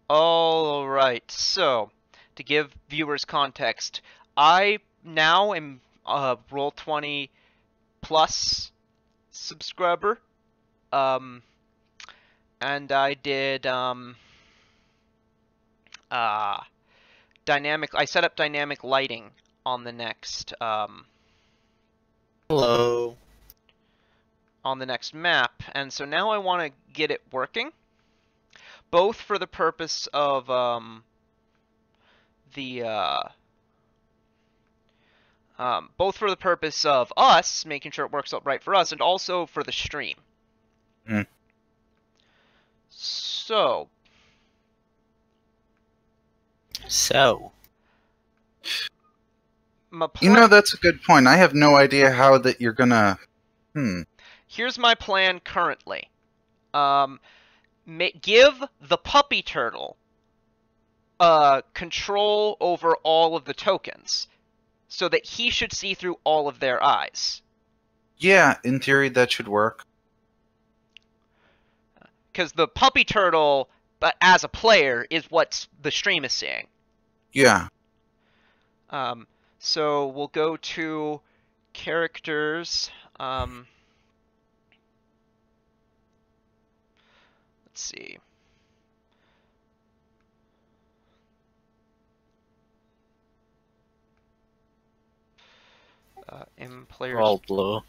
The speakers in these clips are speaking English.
All right. So, to give viewers context, I now am a Roll20 Plus subscriber. Um, and I did uh dynamic. I set up dynamic lighting on the next Hello. map, and so now I want to get it working, both for the purpose of the both for the purpose of us making sure it works out right for us, and also for the stream. Mm. So, my You know, that's a good point. I have no idea how that you're gonna. Here's my plan currently. Give the puppy turtle control over all of the tokens, so that he should see through all of their eyes. Yeah, in theory that should work. Because the puppy turtle, but as a player, is what the stream is seeing. Yeah. So we'll go to characters. Let's see. In players. All blue.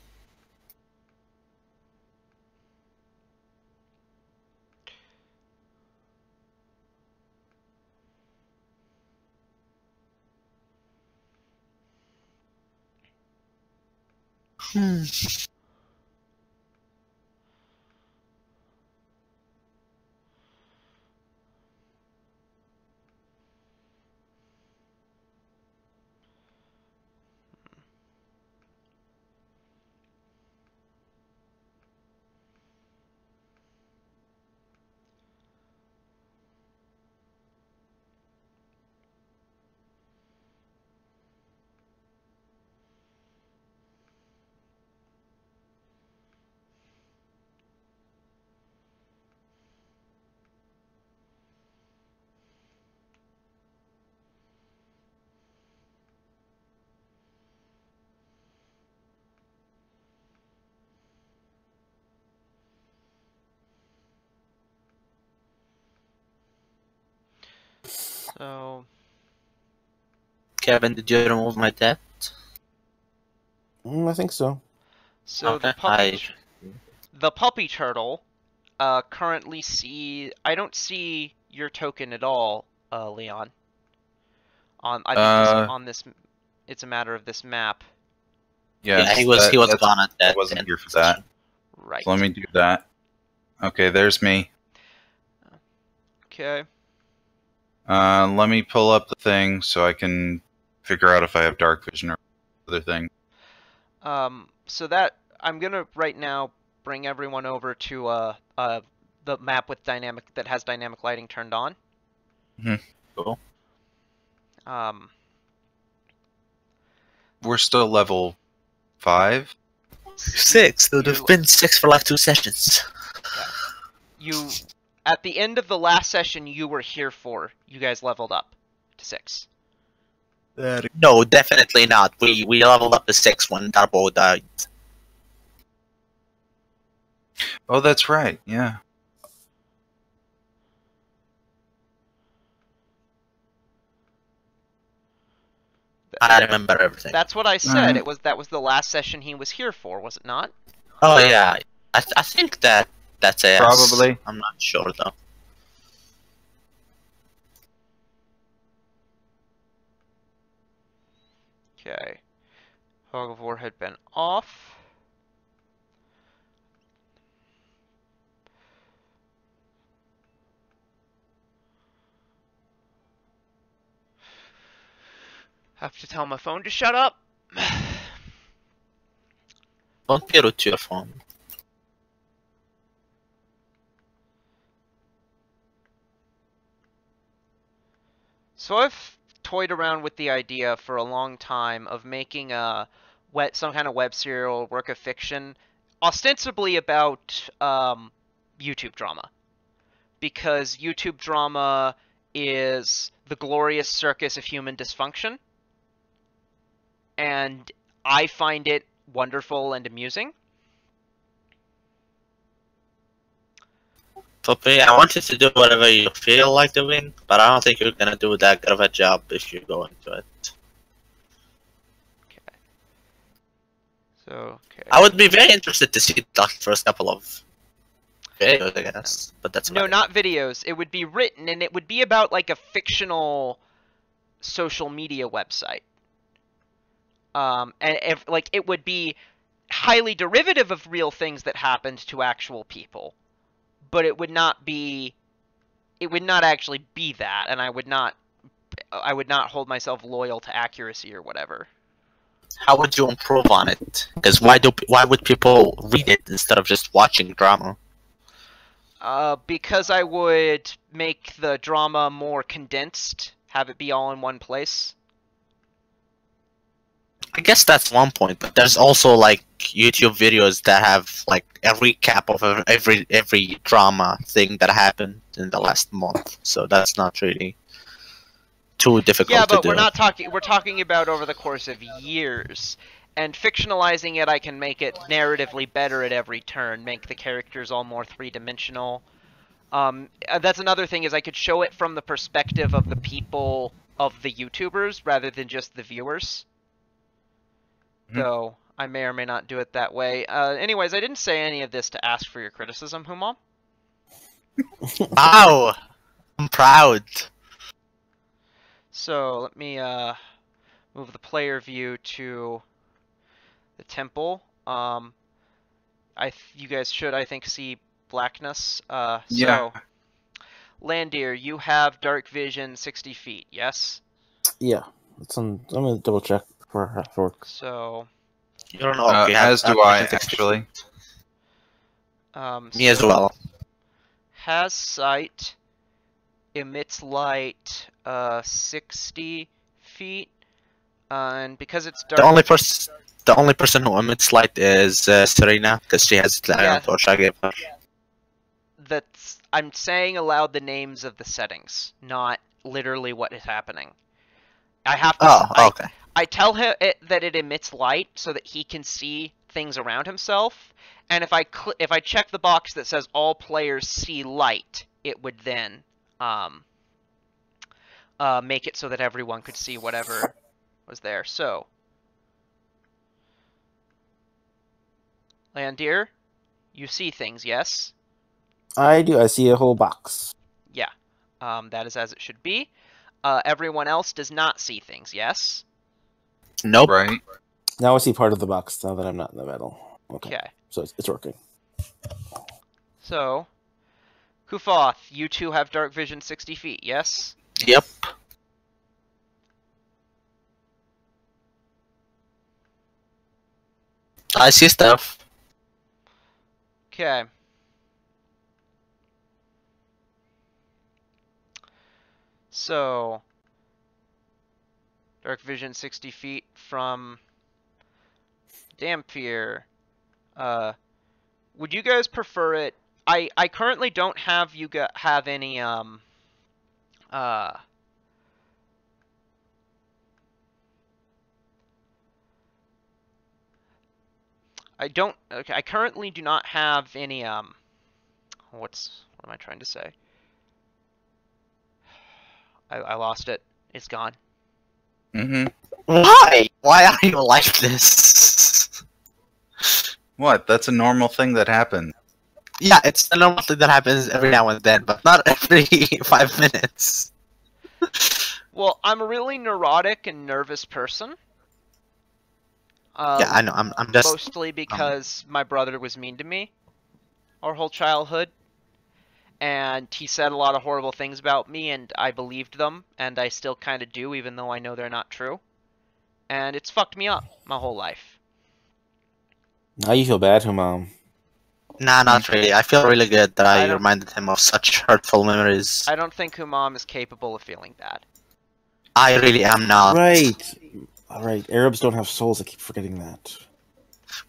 So. Kevin, did you remove my debt? I think so. So Okay, the puppy turtle currently I don't see your token at all, Leon. I think on this, it's a matter of this map. Yes, yeah, he was gone at that. I wasn't here for that. Right. So let me do that. Okay, there's me. Okay. Let me pull up the thing so I can figure out if I have dark vision or other thing. So that I'm gonna right now bring everyone over to the map with that has dynamic lighting turned on. Cool. We're still level 5. 6. There would have been 6 for like 2 sessions. Yeah. At the end of the last session you were here for, you guys leveled up to 6. No, definitely not. We leveled up to 6 when Darbo died. Oh, that's right. Yeah. I remember everything. That's what I said. That was the last session he was here for, was it not? Oh yeah, I think that's a Probably. I'm not sure though. Okay. Fog of War had been off. Have to tell my phone to shut up. Don't be rude to your phone. So I've toyed around with the idea for a long time of making some kind of web serial work of fiction, ostensibly about YouTube drama, because YouTube drama is the glorious circus of human dysfunction, and I find it wonderful and amusing. Puppy, I want you to do whatever you feel like doing, but I don't think you're gonna do that good of a job if you go into it. Okay. So, okay. I would be very interested to see the first couple of videos, I guess, but that's no, not videos. It would be written, and it would be about like a fictional social media website. And if, like, it would be highly derivative of real things that happened to actual people, but it would not actually be that, and I would not hold myself loyal to accuracy or whatever. How would you improve on it? Because why would people read it instead of just watching drama? Because I would make the drama more condensed, have it be all in one place. I guess that's one point, but there's also like YouTube videos that have like a recap of every drama thing that happened in the last month. So that's not really too difficult to do. Yeah, but we're talking about over the course of years. And fictionalizing it, I can make it narratively better at every turn, make the characters all more three-dimensional. That's another thing, is I could show it from the perspective of the people, of the YouTubers, rather than just the viewers. Though I may or may not do it that way. Anyways, I didn't say any of this to ask for your criticism, Humam. Wow! I'm proud. So, let me move the player view to the temple. You guys should, I think, see blackness. Yeah. So, Landir, you have dark vision 60 feet, yes? Yeah. I'm gonna double check for work. So, You don't know. As do I, actually. Me as well. Has sight, emits light 60 feet, and because it's dark... The only person who emits light is Serena, because she has the iron torch I gave her. I'm saying aloud the names of the settings, not literally what is happening. I have to... okay. I tell him that it emits light so that he can see things around himself, and if I check the box that says all players see light, it would then make it so that everyone could see whatever was there. So, Landir, you see things, yes? I do. I see a whole box. Yeah, that is as it should be. Everyone else does not see things, yes? Nope. Right. Now I see part of the box, now that I'm not in the middle. Okay. So it's working. So, Kufoth, you two have dark vision 60 feet, yes? Yep. I see stuff. Okay. So, dark vision 60 feet from Dampier. Would you guys prefer it? I currently don't have have any I currently do not have any what am I trying to say? I lost it. It's gone. Why? Why are you like this? What? That's a normal thing that happens. Yeah, it's a normal thing that happens every now and then, but not every 5 minutes. Well, I'm a really neurotic and nervous person. Yeah, I know. I'm just mostly because my brother was mean to me our whole childhood, and he said a lot of horrible things about me, and I believed them, and I still kind of do, even though I know they're not true. And it's fucked me up my whole life. Now you feel bad, Humam. Nah, not really. I feel really good that I reminded him of such hurtful memories. I don't think Humam is capable of feeling bad. I really am not. Right. Alright, Arabs don't have souls, I keep forgetting that.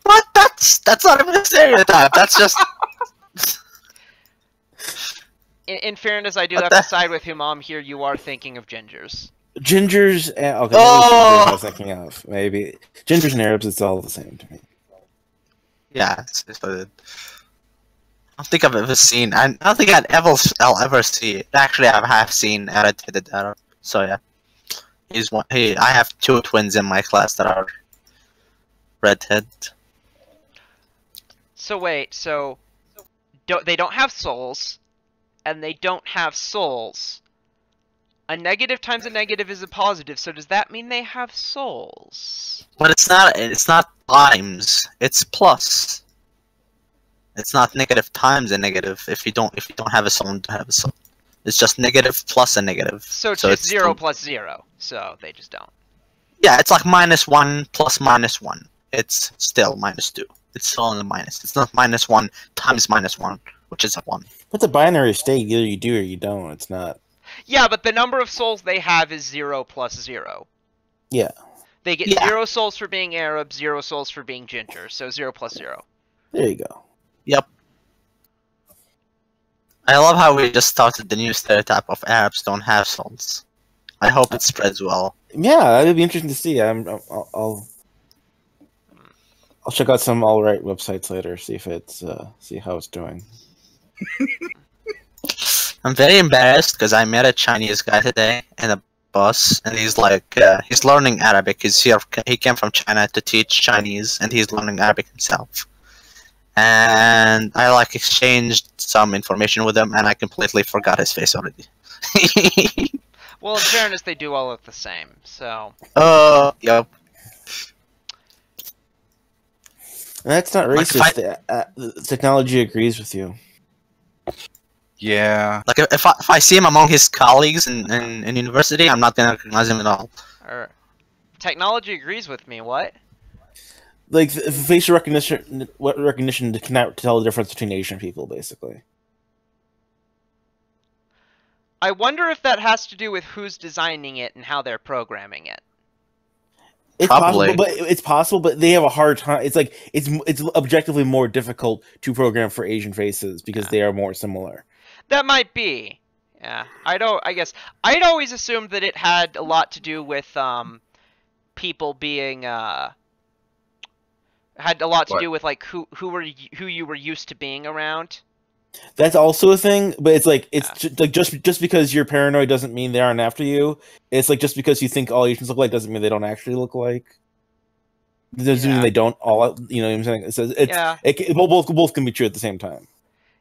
What? That's not even a stereotype. That's just... In fairness, I do have to side with Humam here. You are thinking of gingers. Gingers, okay, oh! I was thinking of maybe gingers and Arabs. It's all the same to me. Yeah, I don't think I've ever seen. I don't think I'll ever see it. Actually, I have seen Irritated Arab. So yeah, he's one. I have 2 twins in my class that are redhead. So wait, they don't have souls, and they don't have souls. A negative times a negative is a positive, so does that mean they have souls? But it's not times, it's plus. It's not negative times a negative. If you don't have a soul, you don't have a soul. It's just negative plus a negative. So it's just 0 plus 0, so they just don't. Yeah, it's like -1 plus -1. It's still -2. It's still in the minus. It's not -1 times -1, which is a 1. It's a binary state. Either you do or you don't. It's not. Yeah, but the number of souls they have is 0 plus 0. Yeah. They get 0 souls for being Arab, 0 souls for being ginger, so 0 plus 0. There you go. Yep. I love how we just started the new stereotype of Arabs don't have souls. I hope it spreads well. Yeah, that'd be interesting to see. I'll check out some alt-right websites later. See how it's doing. I'm very embarrassed because I met a Chinese guy today in a bus, and he's like, he's learning Arabic. He came from China to teach Chinese, and he's learning Arabic himself. And I like exchanged some information with him, and I completely forgot his face already. Well, in fairness, they do all look the same, so. Yep. And that's not racist. The technology agrees with you. Yeah. Like if I see him among his colleagues in university, I'm not gonna recognize him at all. Technology agrees with me. What? Like facial recognition cannot tell the difference between Asian people, basically. I wonder if that has to do with who's designing it and how they're programming it. It's possible, but they have a hard time. It's like it's objectively more difficult to program for Asian faces because they are more similar. That might be. Yeah, I guess I'd always assumed that it had a lot to do with people being had a lot to do with like who you were used to being around. That's also a thing, but it's like just because you're paranoid doesn't mean they aren't after you. It's like just because you think all Asians look like doesn't mean they don't actually look like. Doesn't mean they don't all. You know what I'm saying? Both can be true at the same time.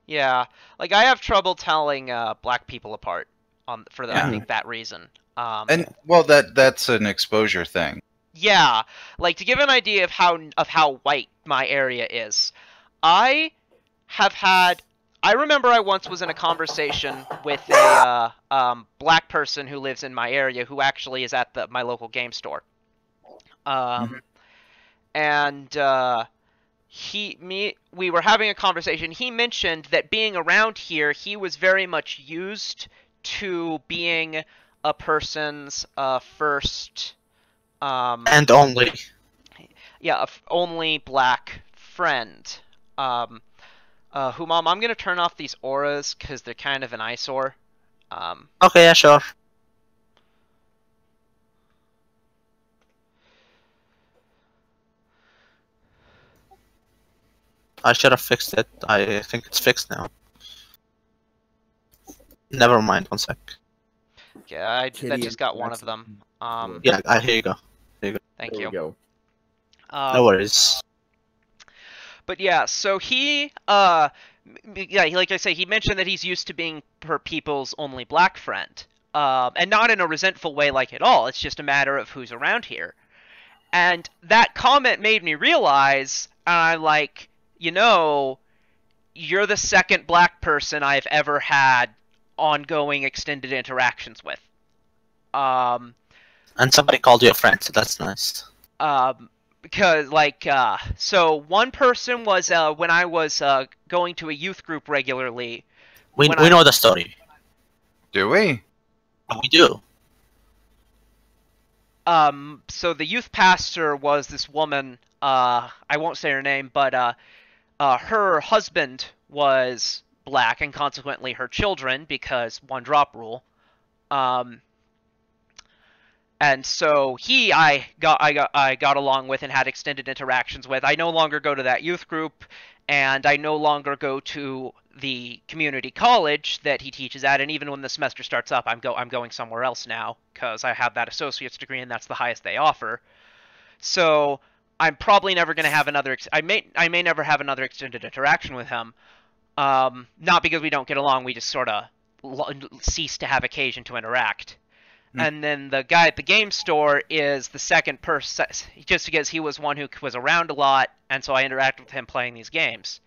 Yeah, like I have trouble telling black people apart I think that reason. And well, that's an exposure thing. Yeah, like to give an idea of how white my area is, I remember I once was in a conversation with a black person who lives in my area who actually is at my local game store. And we were having a conversation. He mentioned that being around here, he was very much used to being a person's first and only. Yeah, only black friend. Humam, I'm gonna turn off these auras because they're kind of an eyesore. Okay, yeah, sure. I should have fixed it. I think it's fixed now. Never mind, 1 sec. Yeah, that just got one of them. Yeah, here you go. Thank you. Go. No worries. But yeah, so like I say, he mentioned that he's used to being her people's only black friend. And not in a resentful way like at all, it's just a matter of who's around here. And that comment made me realize, I'm like, you're the second black person I've ever had ongoing extended interactions with. And somebody called you a friend, so that's nice. Because, so one person was when I was going to a youth group regularly. We know the story. Do we? We do. So the youth pastor was this woman, I won't say her name, but her husband was black, and consequently her children, because one drop rule. And so I got along with and had extended interactions with. I no longer go to that youth group, and I no longer go to the community college that he teaches at. And even when the semester starts up, I'm going somewhere else now because I have that associate's degree, and that's the highest they offer. So I'm probably never going to have another. I may never have another extended interaction with him. Not because we don't get along, we just sort of cease to have occasion to interact. And then the guy at the game store is the second person, just because he was one who was around a lot, and so I interacted with him playing these games.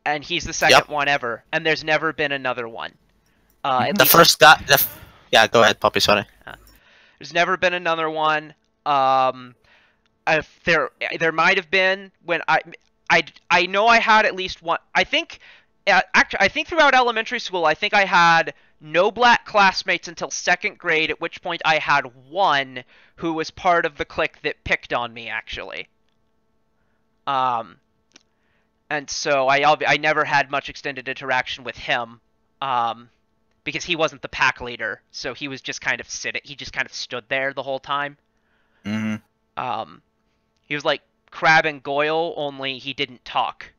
And he's the second one ever, and there's never been another one. The first guy... Yeah, go ahead, Poppy, sorry. There's never been another one. There might have been when I know I had at least one. I think throughout elementary school, I think I had no black classmates until 2nd grade, at which point I had one who was part of the clique that picked on me, actually. And so I never had much extended interaction with him, because he wasn't the pack leader, so he was just kind of he just kind of stood there the whole time. Mm-hmm. He was like Crab and Goyle, only he didn't talk.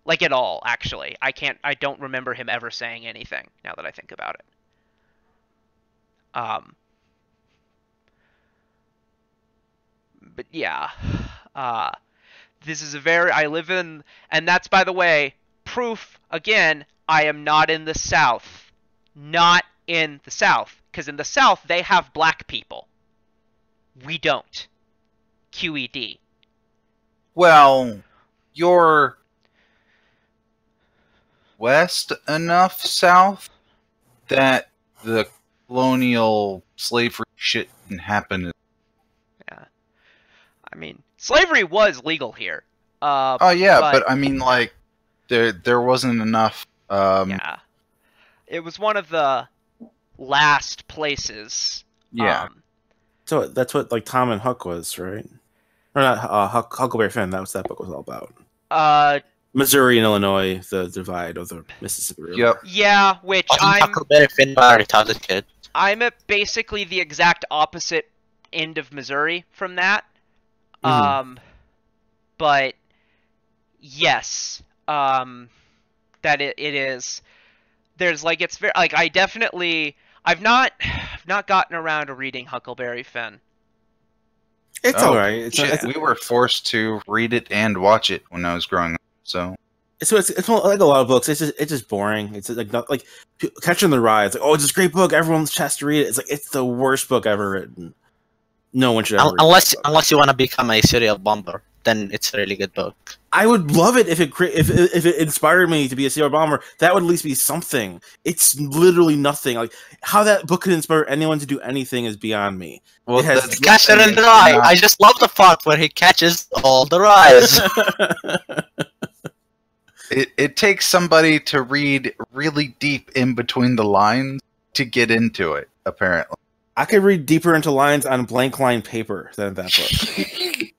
Like, at all, actually. I don't remember him ever saying anything, now that I think about it. But yeah. This is I live in, and that's, by the way, proof, again, I am not in the South. Not in the South. Because in the South, they have black people. We don't. QED. Well, you're west enough south that the colonial slavery shit didn't happen. Yeah. I mean, slavery was legal here. Oh yeah, but I mean, like, there wasn't enough. Yeah. It was one of the last places. Yeah. So that's what, like, Tom and Huck was, right? Or not Huckleberry Finn. That was that book was all about. Missouri and Illinois, the divide of the Mississippi River. Yep. Yeah, which Huckleberry Finn by a retarded kid. I'm at basically the exact opposite end of Missouri from that. But yes, that it is. There's like it's very like I've not gotten around to reading Huckleberry Finn. It's alright. We were forced to read it and watch it when I was growing up. So it's like a lot of books. It's just boring. It's like not like Catcher in the Rye. It's like, oh, it's this great book. Everyone has to read it. It's like it's the worst book ever written. No one should ever read it. Unless you want to become a serial bomber, then it's a really good book. I would love it if it inspired me to be a serial bomber. That would at least be something. It's literally nothing. Like how that book could inspire anyone to do anything is beyond me. Well, Catcher in the Rye. I just love the part where he catches all the ryes. It takes somebody to read really deep in between the lines to get into it, apparently. I could read deeper into lines on blank line paper than that book.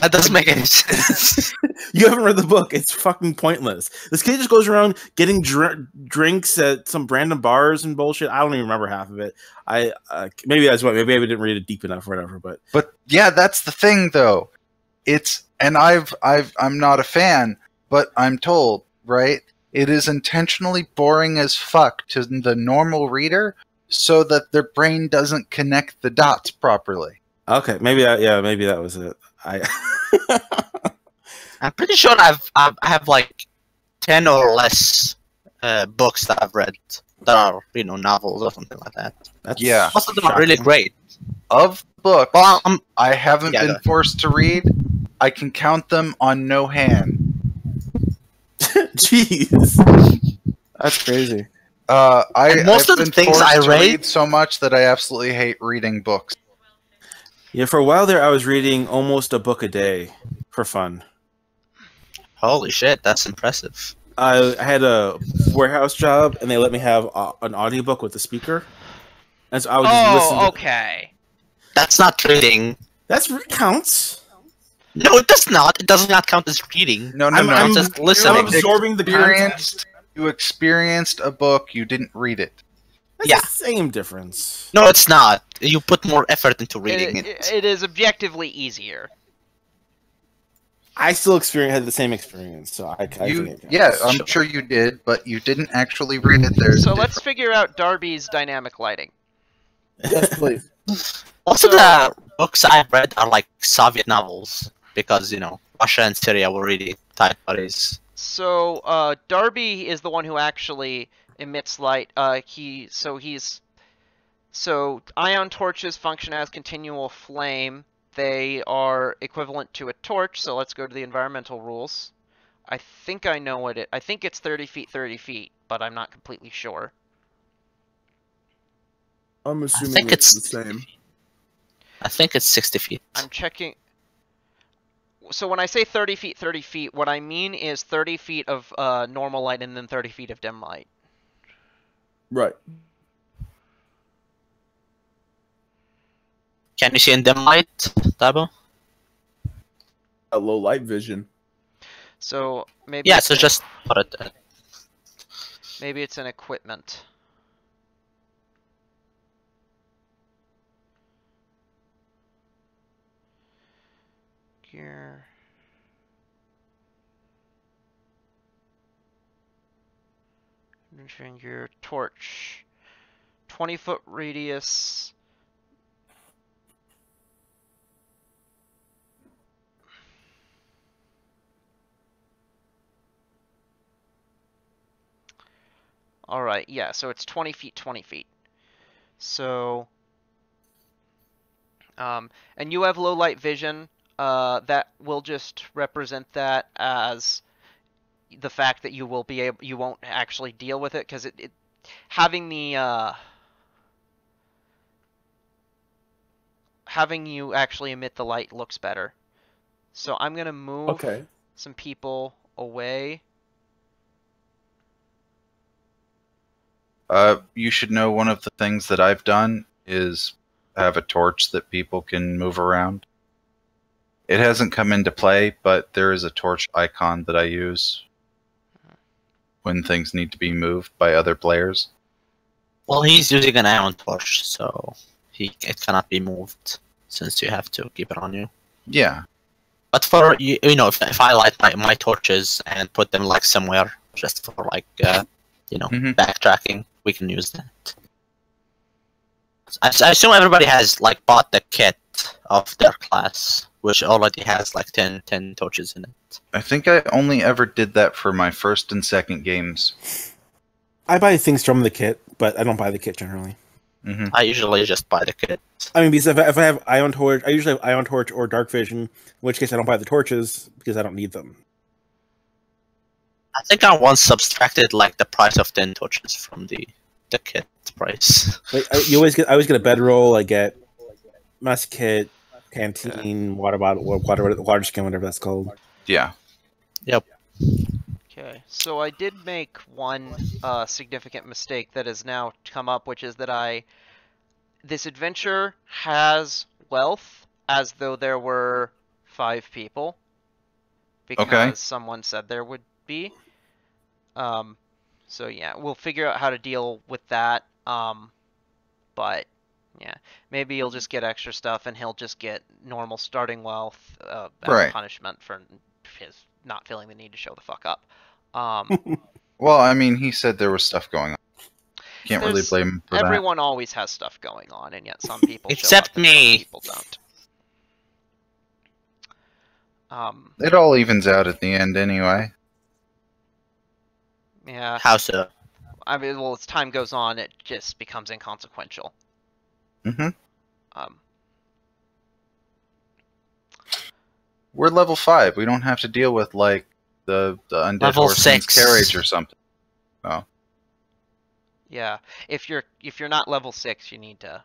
That doesn't make any sense. You haven't read the book. It's fucking pointless. This kid just goes around getting drinks at some random bars and bullshit. I don't even remember half of it. Maybe that's why. Maybe I didn't read it deep enough or whatever. But yeah, that's the thing, though. I'm not a fan, but I'm told, right? It is intentionally boring as fuck to the normal reader, so that their brain doesn't connect the dots properly. Okay, maybe that was it. I'm pretty sure I have like 10 or less books that I've read that are novels or something like that. Yeah, most of them are really great. Of books well, I haven't been forced to read, I can count them on no hand. Jeez, that's crazy. Most of the things I read so much that I absolutely hate reading books. Yeah, for a while there, I was reading almost a book a day for fun. Holy shit, that's impressive. I had a warehouse job, and they let me have an audiobook with a speaker. And so I would just listen to okay. That's not reading. That counts. No, it does not. It does not count as reading. No, I'm just listening. I'm absorbing the content. You experienced a book, you didn't read it. That's Yeah. the same difference. No, it's not. You put more effort into reading it. It is objectively easier. I still had the same experience, so I think it counts. I'm sure you did, but you didn't actually read it. There's So let's figure out Darby's dynamic lighting. Yes, please. Most of the books I've read are like Soviet novels because Russia and Syria were really tight buddies. So Darby is the one who actually emits light. So ion torches function as continual flame. They are equivalent to a torch. So let's go to the environmental rules. I think I know what I think it's 30 feet, 30 feet, but I'm not completely sure. I'm assuming it's the same. I think it's 60 feet. I'm checking. So when I say 30 feet, 30 feet, what I mean is 30 feet of normal light and then 30 feet of dim light. Right. Can you see in dim light, Tabo? A low light vision. So maybe Yeah, so just put it there. maybe it's an equipment. Gear. Engineering gear, torch. 20-foot radius. Alright, yeah, so it's 20 feet, 20 feet. So, and you have low light vision, that will just represent that as the fact that you won't actually deal with it, because having you actually emit the light looks better. So I'm gonna move some people away. You should know one of the things that I've done is have a torch that people can move around. It hasn't come into play, but there is a torch icon that I use when things need to be moved by other players. Well, he's using an ion torch, so it cannot be moved since you have to keep it on you. Yeah. But for if I light my torches and put them like somewhere just for like backtracking, we can use that. I assume everybody has like bought the kit of their class, which already has like 10 torches in it. I think I only ever did that for my first and second games. I buy things from the kit, but I don't buy the kit generally. Mm-hmm. I usually just buy the kit. I mean, because if I have ion torch, I usually have ion torch or dark vision, in which case I don't buy the torches because I don't need them. I think I once subtracted like the price of 10 torches from the kit price. Like, I always get a bedroll. I get mess kit, canteen, water bottle, water skin, whatever that's called. Yeah. Yep. Okay, so I did make one significant mistake that has now come up, which is that this adventure has wealth as though there were 5 people, because someone said there would be. So yeah, we'll figure out how to deal with that. But yeah, maybe he'll just get extra stuff, and he'll just get normal starting wealth as a punishment for his not feeling the need to show the fuck up. Well, I mean, he said there was stuff going on. Can't really blame him for everyone always has stuff going on, and yet some people except show up me. And some people don't. It all evens out at the end anyway. Yeah. How so? I mean, well, as time goes on, it just becomes inconsequential. Mm-hmm. We're level 5. We don't have to deal with like the undead level horseman's 6 carriage or something. Oh. Yeah. If you're not level 6, you need to.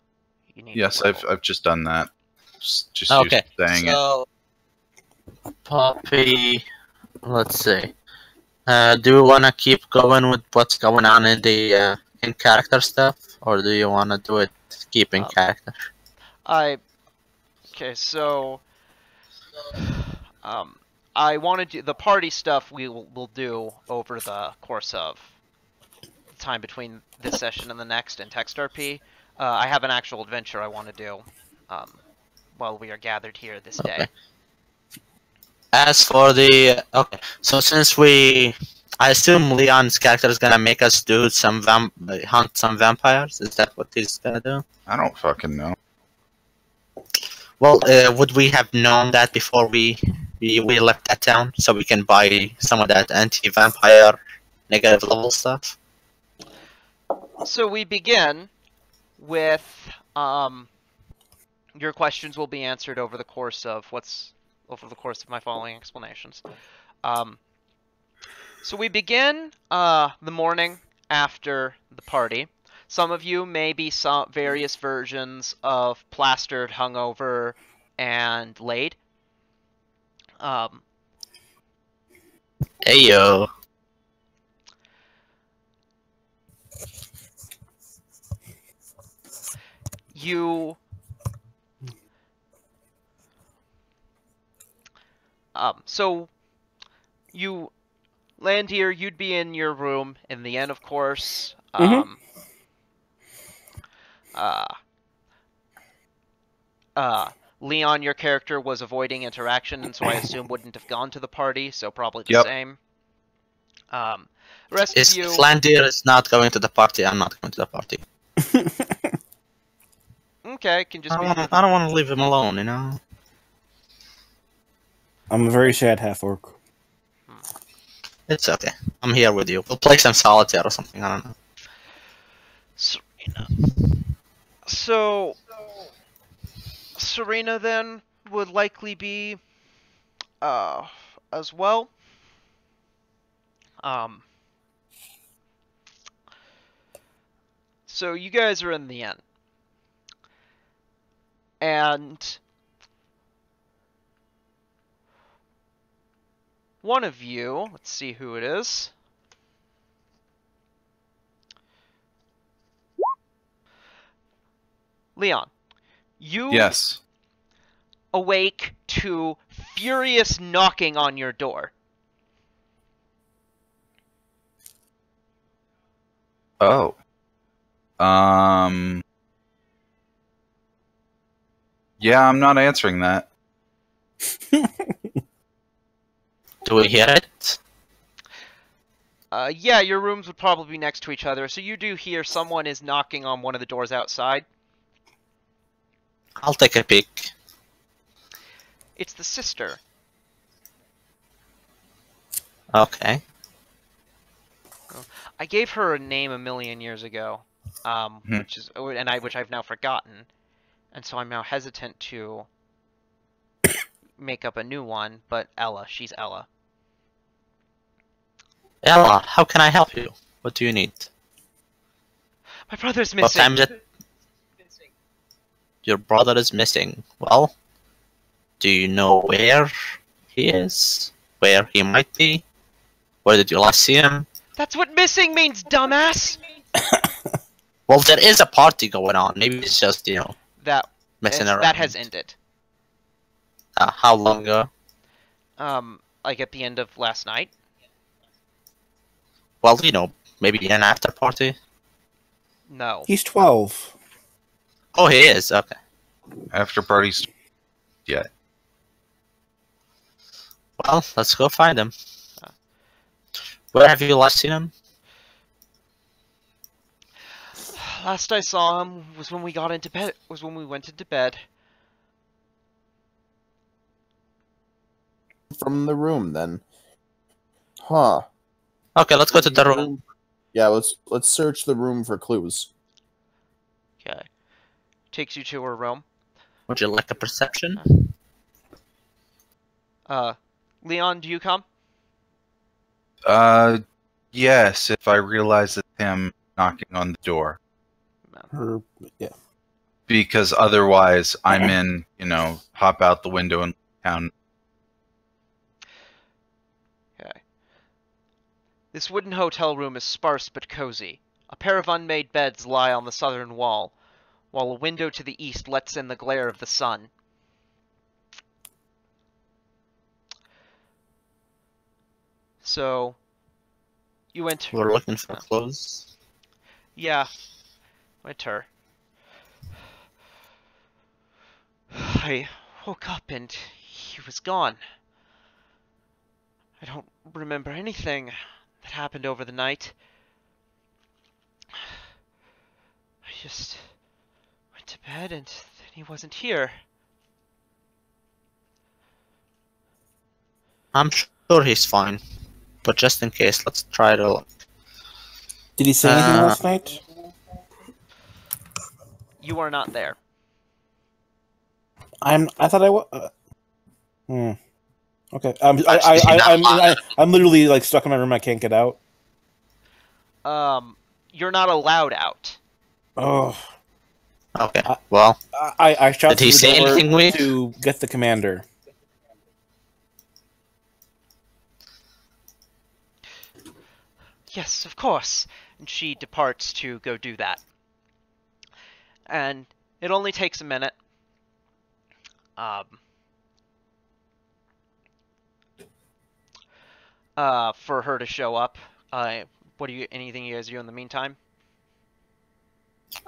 Yes, I've just done that. Just okay. Saying so, Poppy, let's see. Do you want to keep going with what's going on in the in character stuff, or do you want to do it keeping character? Okay, so I want to do the party stuff. We'll do over the course of the time between this session and the next in Text RP. I have an actual adventure I want to do while we are gathered here this day. Okay. As for the so since I assume Leon's character is gonna make us do some hunt some vampires. Is that what he's gonna do? I don't fucking know. Well, would we have known that before we left that town, so we can buy some of that anti-vampire negative level stuff? So we begin with your questions will be answered over the course of my following explanations. So we begin the morning after the party. Some of you may be various versions of plastered, hungover, and laid. Hey yo. So you land here. You'd be in your room in the inn, of course. Leon, your character, was avoiding interaction, and so I assume wouldn't have gone to the party, so probably the same. Rest of you... Flandir is not going to the party, I'm not going to the party. Okay, can just I don't want to leave him alone, you know? I'm a very sad half-orc. It's okay. I'm here with you. We'll play some solitaire or something, I don't know. Serena. So... Serena, then, would likely be, as well. So you guys are in the inn. And one of you, let's see who it is. Leon. You Yes. awake to furious knocking on your door. Oh. Yeah, I'm not answering that. Do we hear it? Yeah, your rooms would probably be next to each other, so you do hear someone is knocking on one of the doors outside. I'll take a peek. It's the sister. Okay. I gave her a name a million years ago, which I've now forgotten, and so I'm now hesitant to make up a new one. But Ella, she's Ella. Ella, how can I help you? What do you need? My brother's What missing. time is it? Your brother is missing. Well, do you know where he is? Where he might be? Where did you last see him? That's what missing means, dumbass! Well, there is a party going on. Maybe it's just, messing around. That has ended. How long ago? Like at the end of last night. Well, maybe an after party? No. He's 12. Oh, he is? Okay. After parties. Yeah. Well, let's go find him. Where have you last seen him? Last I saw him was when we got into bed. Was when we went into bed. From the room, then. Huh. Okay, let's go to the room. Yeah, let's search the room for clues. Okay. Takes you to her room. Would you like a perception? Leon, do you come? Yes, if I realize it's him knocking on the door. Yeah. Because otherwise, I'm in, hop out the window and down. Okay. This wooden hotel room is sparse but cozy. A pair of unmade beds lie on the southern wall, while a window to the east lets in the glare of the sun. So you enter. We're looking for clothes. Yeah, enter. I woke up and he was gone. I don't remember anything that happened over the night. I just went to bed and then he wasn't here. I'm sure he's fine, but just in case, let's try to look. Did he say anything last night? You are not there. I thought I was. Okay. Actually, I'm literally like stuck in my room. I can't get out. You're not allowed out. Oh. Okay. Well, I shot did he through the say door anything weird? to get the commander. Yes, of course. And she departs to go do that. And it only takes a minute. For her to show up. Anything you guys do in the meantime?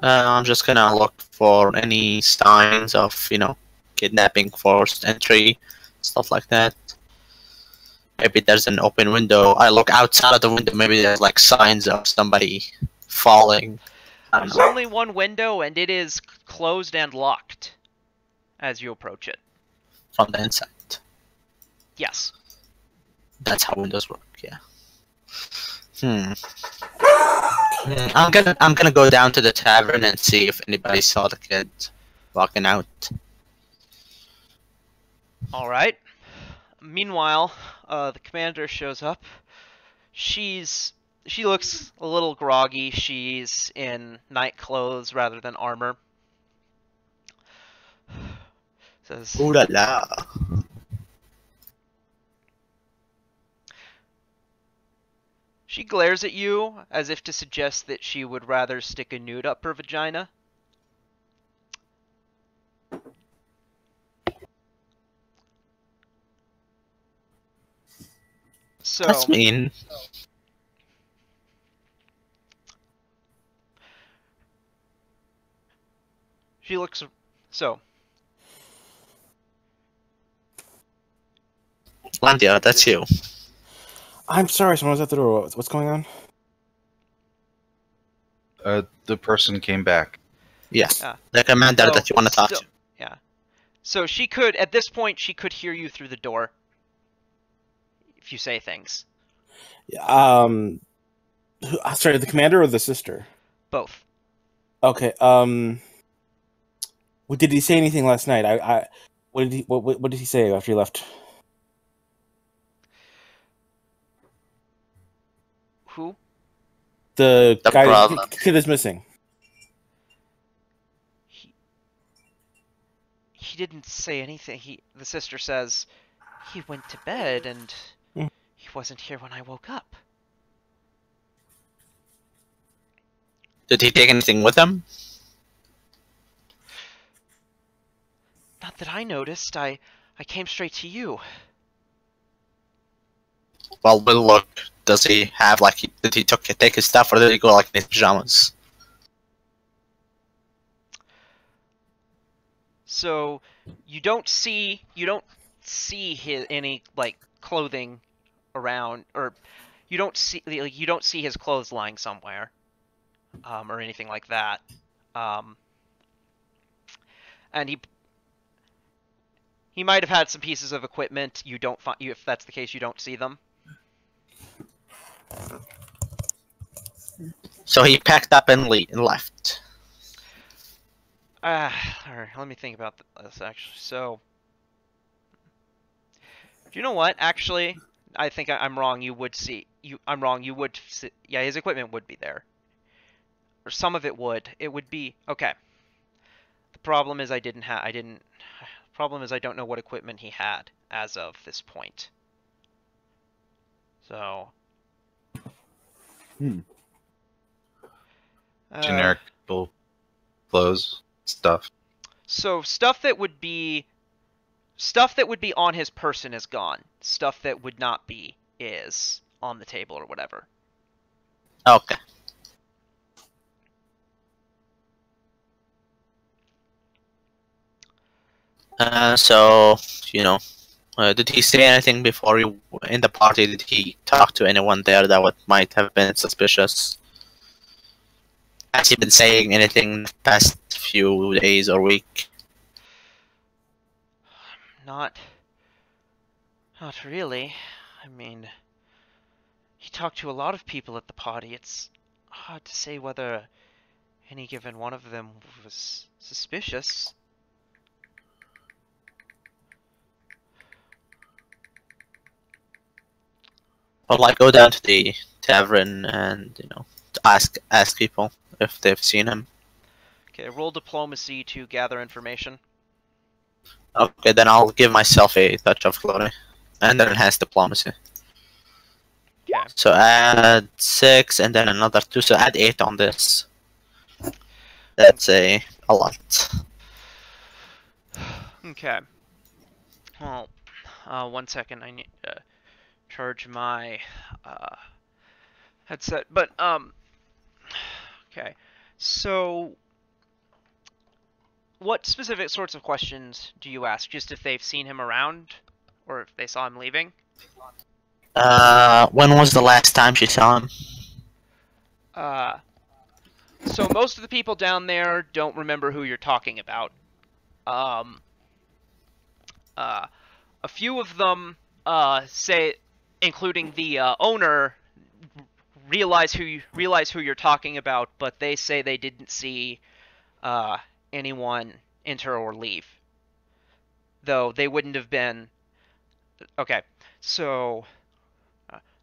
I'm just gonna look for any signs of, kidnapping, forced entry, stuff like that. Maybe there's an open window. I look outside of the window. Maybe there's like signs of somebody falling. I don't There's know. only one window, and it is closed and locked as you approach it. From the inside. Yes. That's how windows work. Yeah. I'm gonna go down to the tavern and see if anybody saw the kid walking out. All right. Meanwhile, the commander shows up. She looks a little groggy. She's in night clothes rather than armor. Says, Ooh la la. she glares at you as if to suggest that she would rather stick a nude up her vagina. So That's mean. she looks. So Landia, that's you. I'm sorry, someone was at the door. What's going on? The person came back. Yeah. Yeah. The commander So, that you want to talk to. Yeah. So she could, at this point, she could hear you through the door. If you say things. Sorry, the commander or the sister? Both. Okay. Did he say anything last night? What did he say after he left? Who? The guy brother. kid is missing. He didn't say anything. The sister says he went to bed and he wasn't here when I woke up. Did he take anything with him? Not that I noticed. I came straight to you. Well, we'll look. Does he have did he take his stuff, or did he go in his pajamas? So you don't see any clothing around, or you don't see his clothes lying somewhere, or anything like that. And he might have had some pieces of equipment. You don't find if that's the case, you don't see them. So he packed up and left. Alright, let me think about this actually. So, do you know what? Actually, I think I'm wrong. I'm wrong. You would see. Yeah, his equipment would be there, or some of it would. It would be okay. The problem is I Problem is I don't know what equipment he had as of this point. So. Generic people, clothes, stuff. So stuff that would be on his person is gone. Stuff that would not be is. on the table or whatever. Okay. So, you know, did he say anything before you in the party? Did he talk to anyone there that might have been suspicious? Has he been saying anything the past few days or week? Not really. I mean, he talked to a lot of people at the party. It's hard to say whether any given one of them was suspicious. Or like go down to the tavern and ask people if they've seen him. Okay, roll diplomacy to gather information. Okay, then I'll give myself a touch of glory, and then enhance diplomacy. Okay. So add 6 and then another 2, so add 8 on this. That's a lot. Okay. Well, 1 second. I need to charge my headset. But okay. So, what specific sorts of questions do you ask? Just if they've seen him around, or if they saw him leaving? When was the last time she saw him? So most of the people down there don't remember who you're talking about. A few of them say, including the owner, realize who you're talking about, but they say they didn't see anyone enter or leave. Though they wouldn't have been. Okay, so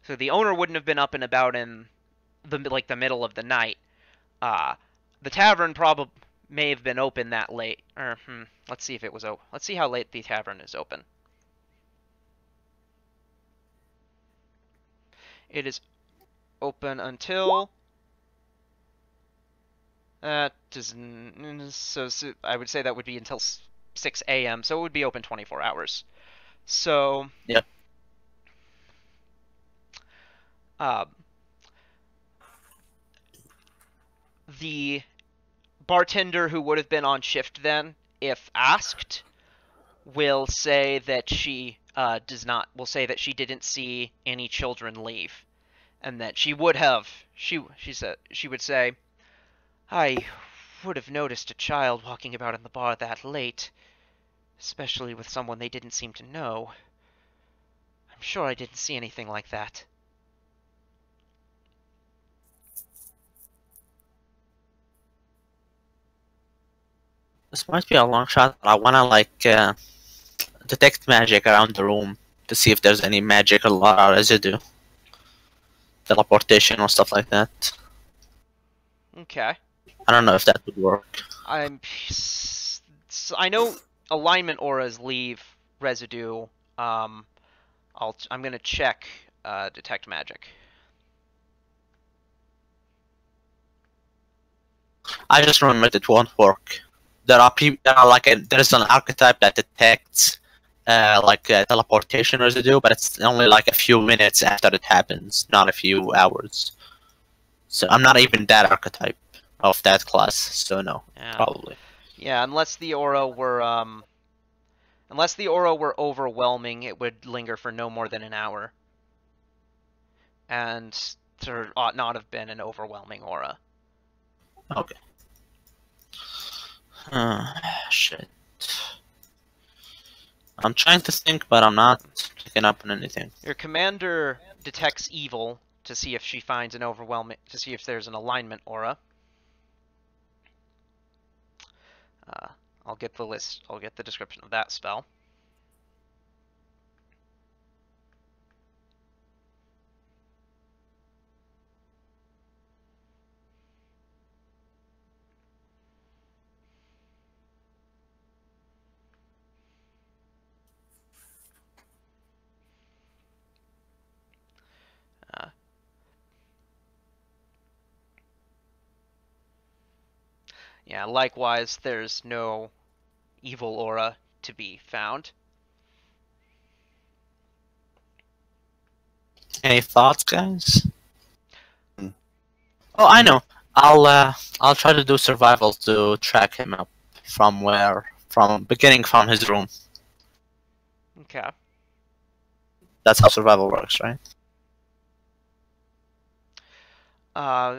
the owner wouldn't have been up and about in the middle of the night. The tavern probably may have been open that late. Or let's see if it was open. Let's see how late the tavern is open. It is open until so I would say that would be until 6 a.m. So it would be open 24 hours. So yeah. The bartender who would have been on shift then, if asked, will say that she will say that she didn't see any children leave, and that she would have. She would say, I would have noticed a child walking about in the bar that late, especially with someone they didn't seem to know. I'm sure I didn't see anything like that. This might be a long shot, but I wanna detect magic around the room to see if there's any magical residue, teleportation or stuff like that. Okay. I don't know if that would work. I know alignment auras leave residue. I'm gonna check detect magic. I just remembered it won't work. There's an archetype that detects teleportation residue, but it's only like a few minutes after it happens, not a few hours. So I'm not even that archetype of that class, so no, Yeah. probably. Yeah, unless the aura were overwhelming, it would linger for no more than an hour. And there ought not have been an overwhelming aura. Okay. Shit. I'm trying to think, but I'm not picking up on anything. Your commander detects evil to see if she finds an overwhelming, to see if there's an alignment aura. I'll get the list. I'll get the description of that spell. Yeah, likewise, there's no evil aura to be found. Any thoughts, guys? Oh, I know. I'll try to do survival to track him up from beginning from his room. Okay. That's how survival works, right?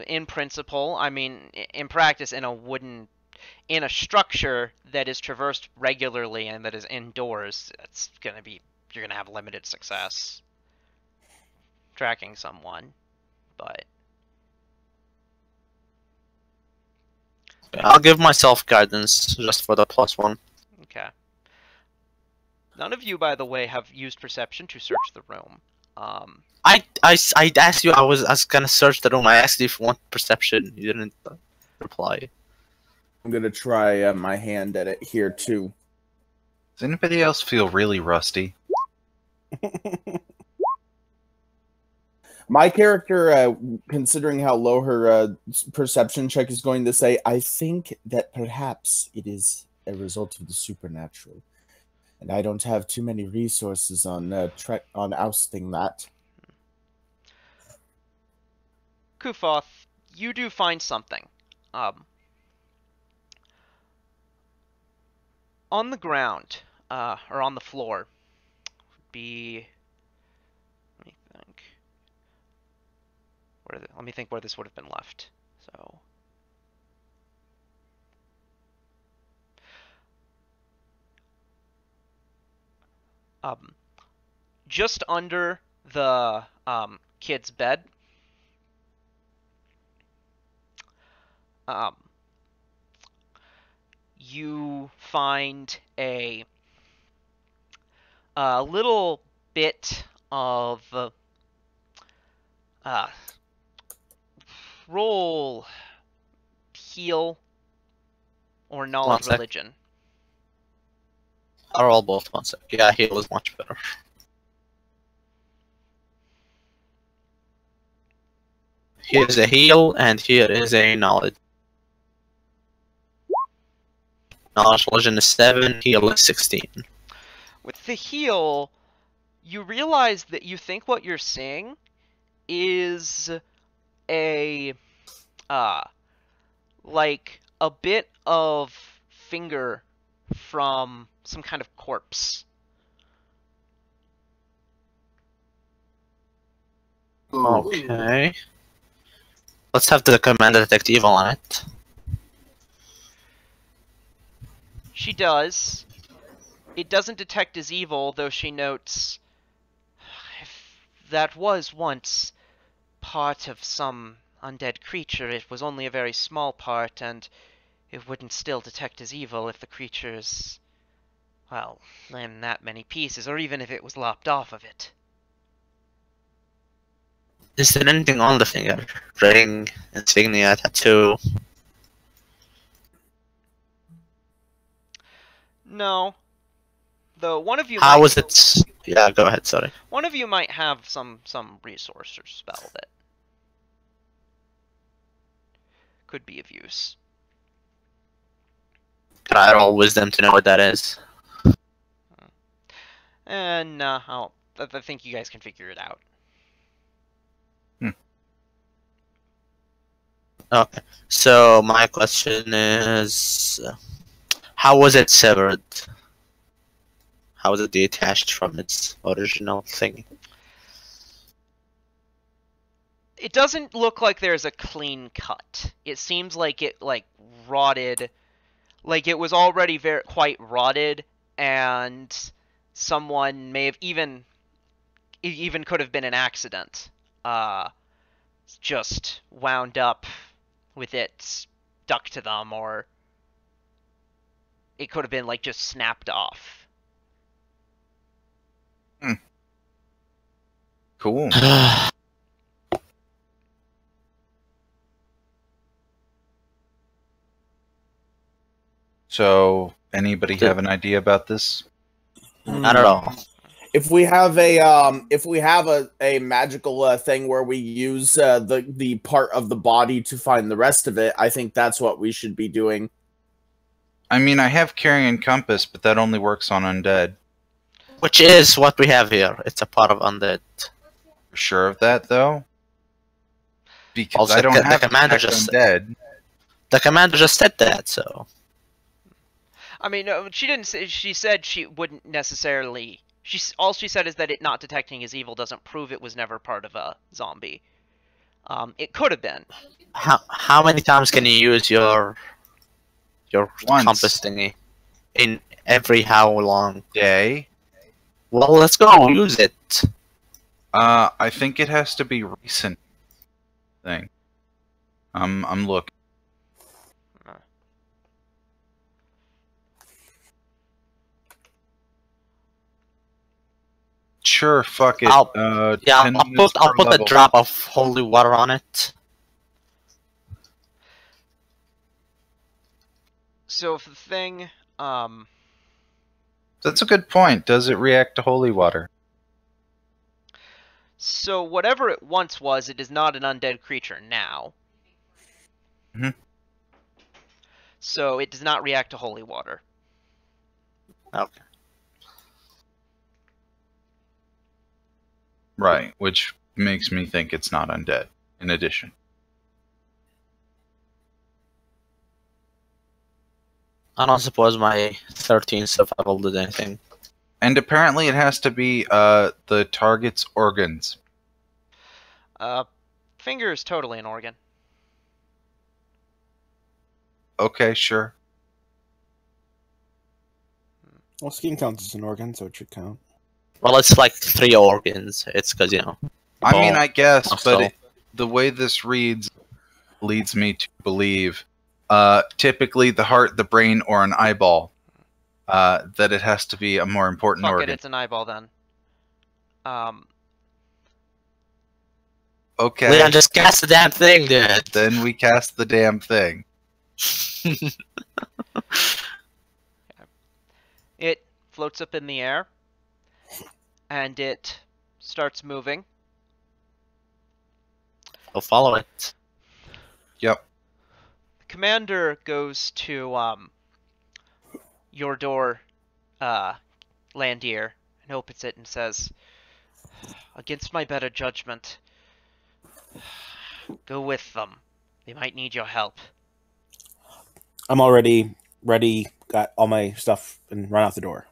In principle, I mean, in practice, in a structure that is traversed regularly and that is indoors, you're gonna have limited success tracking someone, but I'll give myself guidance just for the +1. okay. None of you, by the way, have used perception to search the room. I asked you. I was gonna search the room. I asked you if you want perception. You didn't reply. I'm gonna try my hand at it here too. Does anybody else feel really rusty? My character, considering how low her perception check is going to say, I think that perhaps it is a result of the supernatural, and I don't have too many resources on ousting that. Kufoth, you do find something. On the ground, or on the floor, would be. Let me think. Let me think where this would have been left. So. Just under the kid's bed, you find a little bit of roll heal or knowledge religion. I'll roll both 1 sec. Yeah, heal is much better. Here is a heal, and here is a knowledge. Knowledge religion is 7, heal is 16. With the heal, you realize that you think what you're seeing is a like a bit of finger from some kind of corpse. Okay. Let's have the commander detect evil on it. She does. It doesn't detect as evil, though she notes, if that was once part of some undead creature, it was only a very small part, and it wouldn't still detect as evil if the creature's, well, in that many pieces, or even if it was lopped off of it. Is there anything on the finger? Ring, insignia, tattoo? No. Though one of you How might, was it? Yeah, go ahead, sorry. one of you might have some resource or spell that could be of use. Can I roll wisdom to know what that is? And I think you guys can figure it out. Okay, so my question is, how was it severed? How was it detached from its original thing? It doesn't look like there's a clean cut. It seems like it rotted, like it was already quite rotted, and someone may have even could have been an accident. Just wound up with it stuck to them, or it could have been like just snapped off. Cool. So, anybody have an idea about this? Not at all. If we have a magical thing where we use the part of the body to find the rest of it, I think that's what we should be doing. I mean, I have Carrying Compass, but that only works on undead. Which is what we have here. It's a part of undead. Sure of that though? Because Also, I don't the have commander detect just undead. the commander just said that, so I mean, no, she didn't say. She said she wouldn't necessarily. All she said is that it not detecting as evil doesn't prove it was never part of a zombie. It could have been. how many times can you use your Once. compass thingy? In every how long? Day. Well, let's go use it. I think it has to be recent thing. I'm looking. Sure, fuck it. I'll 10 minutes I'll per put a level. drop of holy water on it. So if the thing, That's a good point. Does it react to holy water? so whatever it once was, it is not an undead creature now. Mhm. So it does not react to holy water. Okay. Right, which makes me think it's not undead. In addition. I don't suppose my 13 survival did anything. And apparently it has to be the target's organs. Finger is totally an organ. Okay, sure. Well, skin counts as an organ, so it should count. Well, it's like 3 organs. It's because, you know. I mean, I guess, muscle. but the way this reads leads me to believe typically the heart, the brain, or an eyeball, that it has to be a more important Fuck organ. it, it's an eyeball then. Okay, Leon, just cast the damn thing, dude. then we cast the damn thing. It floats up in the air, and it starts moving. I'll follow it. Yep. The commander goes to your door, Landier, and opens it and says, "Against my better judgment, go with them. They might need your help." I'm already ready, got all my stuff, and run out the door.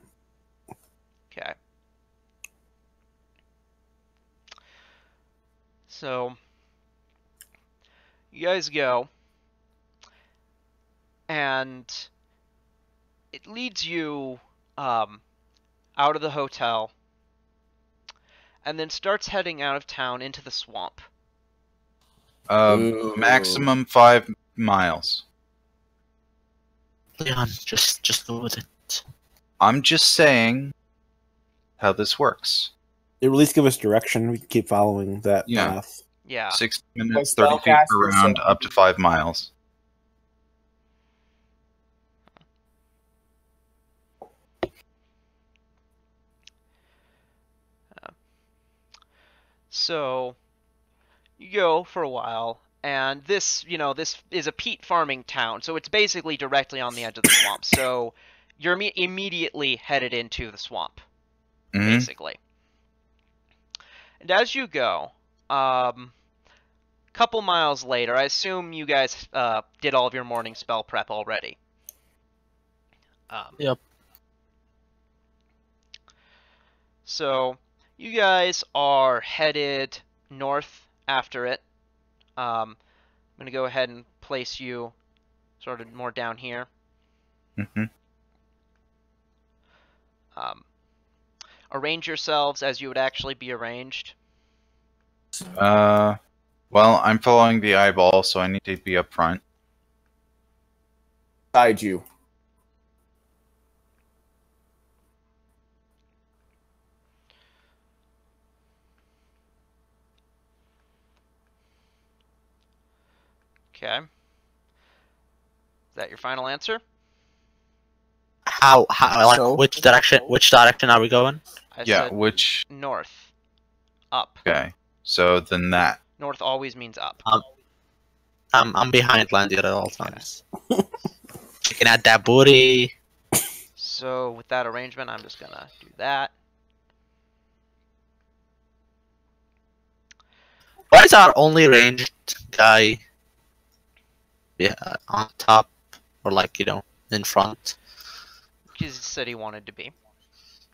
Okay. So, you guys go, and it leads you out of the hotel, and then starts heading out of town into the swamp. Ooh. Maximum 5 miles. Leon, just go with it. I'm just saying how this works. It at least give us direction. We can keep following that Yeah. path. Yeah. 6 minutes, Plus 30 feet spellcaster, per round, so- up to 5 miles. So, you go for a while, and this is a peat farming town, so it's basically directly on the edge of the swamp. So, you're immediately headed into the swamp, Mhm. basically. And as you go, couple miles later, I assume you guys did all of your morning spell prep already. Yep. So, you guys are headed north after it. I'm going to go ahead and place you sort of more down here. Mhm. Arrange yourselves as you would actually be arranged. Well, I'm following the eyeball, so I need to be up front. Beside you. Okay. Is that your final answer? How like So? which direction are we going? I Yeah, said which... north. Up. Okay, so then that. North always means up. I'm behind Landy at all times. Checking out that booty. So with that arrangement, I'm just gonna do that. Why is our only ranged guy on top, or like, in front? Because he said he wanted to be.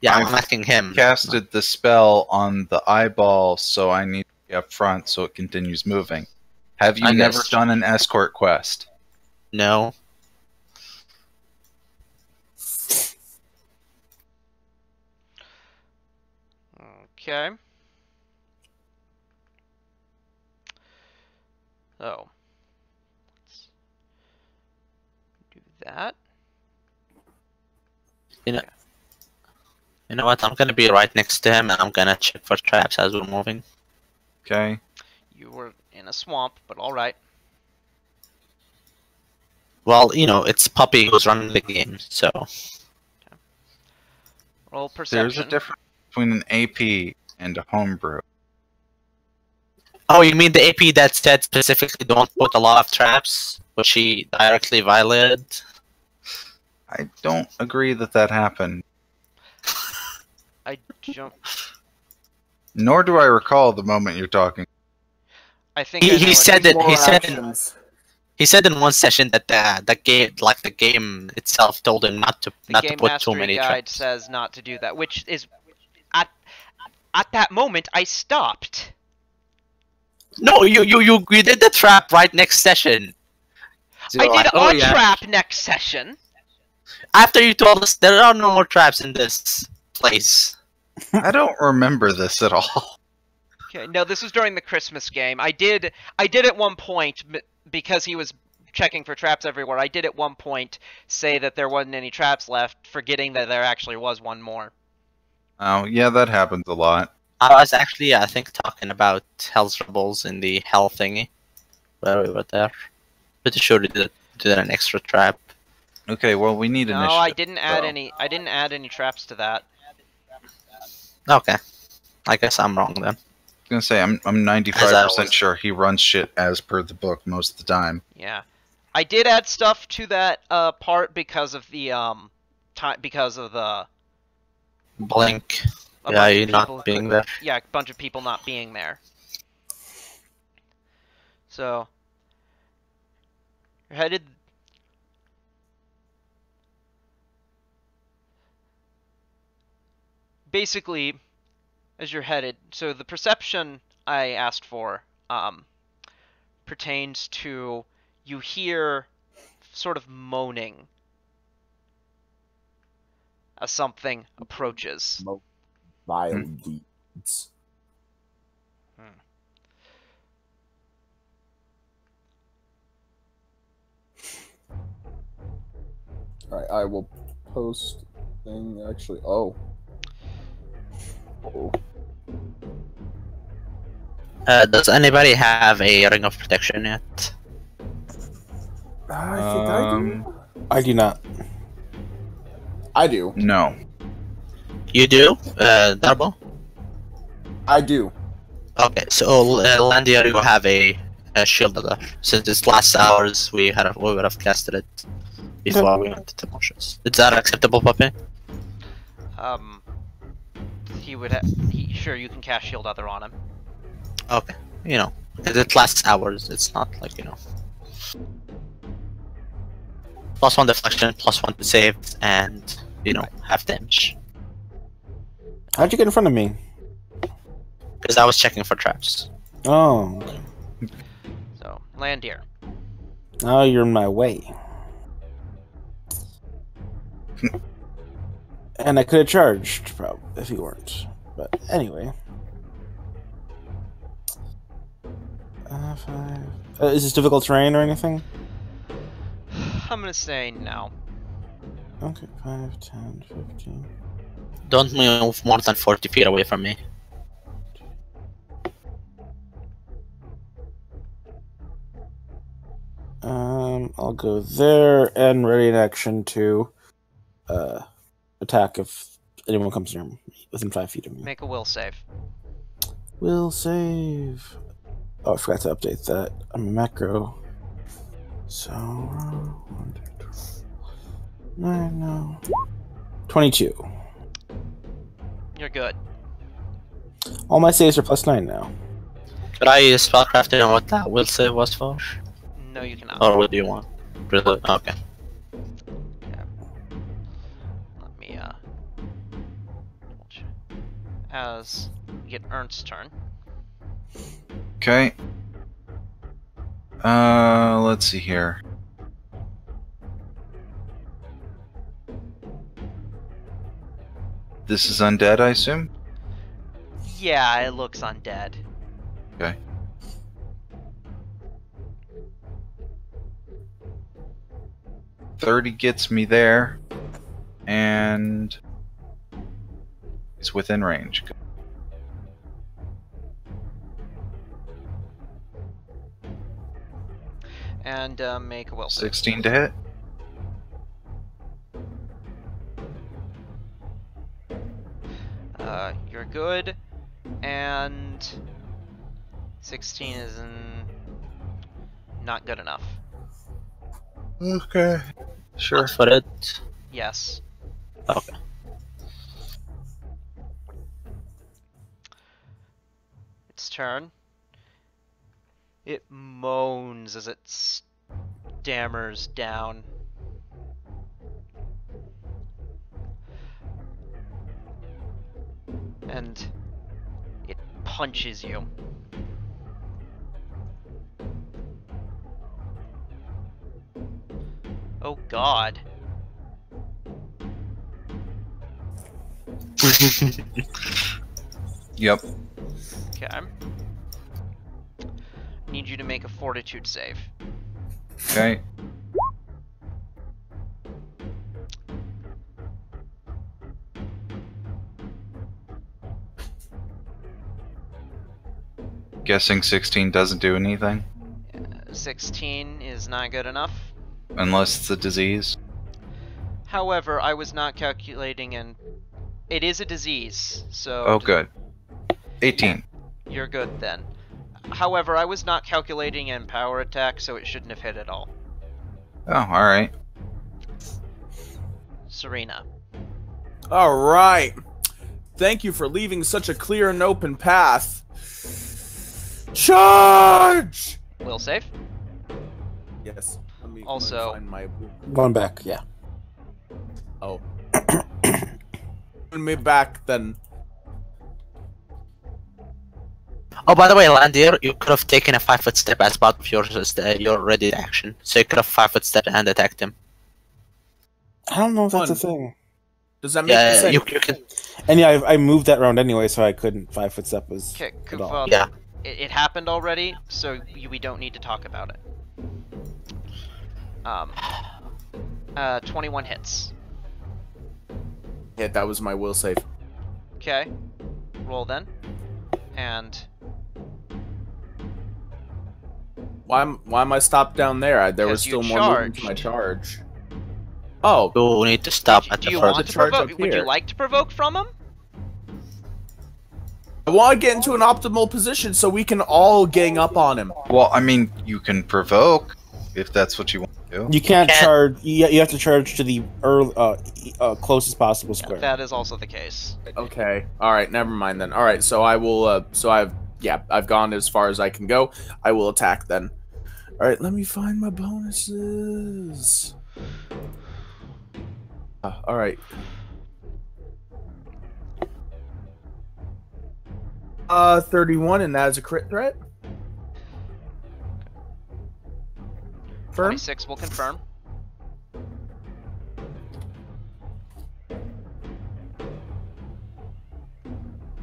Yeah, I'm asking him. Casted the spell on the eyeball, so I need to be up front so it continues moving. Have you I never guess. done an escort quest? No. Okay. Oh. Let's do that. You know what? I'm gonna be right next to him, and I'm gonna check for traps as we're moving. Okay. You were in a swamp, but alright. Well, it's Puppy who's running the game, so... Roll perception. There's a difference between an AP and a homebrew. Oh, you mean the AP that said specifically don't put a lot of traps, which he directly violated? I don't agree that that happened. I don't... Nor do I recall the moment you're talking. I think I know He what said it is. that he said in one session that the game itself told him not to Game put Mastery too many Guide traps. says not to do that, which is... At that moment, I stopped. No, you did the trap right next session. So I you're did like, "Oh, a yeah." trap next session. After you told us there are no more traps in this place. I don't remember this at all. Okay, no, this was during the Christmas game. I did at one point, because he was checking for traps everywhere, I did at one point say that there wasn't any traps left, forgetting that there actually was one more. Oh, yeah, that happens a lot. I was actually, I think, talking about Hell's Rebels in the Hell thingy, where we were there. Pretty sure we did an extra trap. Okay, well, we need No, initiative. I didn't add so- any. I didn't add any traps to that. Okay, I guess I'm wrong then. I was gonna say, I'm As I 95% was. sure he runs shit as per the book most of the time. Yeah, I did add stuff to that part because of the because of the Blink. a Yeah, bunch of you people- not being there. Yeah, a bunch of people not being there. So you're headed. Basically, as you're headed, so the perception I asked for pertains to you hear sort of moaning as something approaches. Vile deeds. Alright, I will post thing actually. Oh. Does anybody have a Ring of Protection yet? I think I do. I do not. I do. No. You do, Darbo? I do. Okay, so Landia, you have a shield other. Since it's last hours, we would have casted it before we went to motions. Is that acceptable, Puppy? He would. Sure, you can cast Shield Other on him. Okay, because it lasts hours. It's not like +1 deflection, +1 to save, and half damage. How'd you get in front of me? Because I was checking for traps. Oh, So, Landir. now you're in my way. And I could have charged, probably, if you weren't. But anyway. 5. Is this difficult terrain or anything? I'm gonna say no. Okay, 5, 10, 15. Don't move more than 40 feet away from me. I'll go there and ready in action to attack if anyone comes near me, within 5 feet of me. Make a will save. Will save. Oh, I forgot to update that. I'm a macro. So, 1, 2, 9, no. 22. You're good. All my saves are +9 now. Could I spellcraft it on what that will save was for? No, you cannot. Or what do you want? Really? Okay. Let me as we get Ernst's turn. Okay. Let's see here. This is undead, I assume? Yeah, it looks undead. Okay. $30 gets me there, and it's within range. And make a will save. 16 to hit. You're good, and 16 is not good enough. Okay. Sure. For it. Yes. Okay. Its turn. It moans as it stammers down. And it punches you. Oh god. Yep. Okay. Need you to make a fortitude save. Okay. Guessing 16 doesn't do anything? 16 is not good enough. Unless it's a disease. However, I was not calculating in... It is a disease, so... Oh, good. 18. You're good then. However, I was not calculating in power attack, so it shouldn't have hit at all. Oh, alright. Serena. All right. Thank you for leaving such a clear and open path. Charge! Will save. Yes. Let me Also- find my... Going back, yeah. Oh. Put me back then. Oh, by the way, Landir, you could have taken a 5-foot step as part of your ready action. So you could have 5-foot step and attacked him. I don't know if that's a Fun. thing. Does that make Yeah, sense? you can. And yeah, I moved that round anyway, so I couldn't 5-foot step was Okay, at all. Kufa. Yeah. It happened already, so we don't need to talk about it. 21 hits. Yeah, that was my will save. Okay. Roll then. And Why am I stopped down there? There was 'Cause you still more movement to my charged. charge. Oh, You need to stop at do the you further. want to charge provoke? up Would you here. like to provoke from him? I want to get into an optimal position so we can all gang up on him. Well, I mean, you can provoke if that's what you want to do. You can't Can't- charge. You have to charge to the closest possible square. That is also the case. Okay. All right. Never mind then. All right. So I will. I've gone as far as I can go. I will attack then. All right. Let me find my bonuses. All right. 31, and that is a crit threat. Firm. 26 will confirm.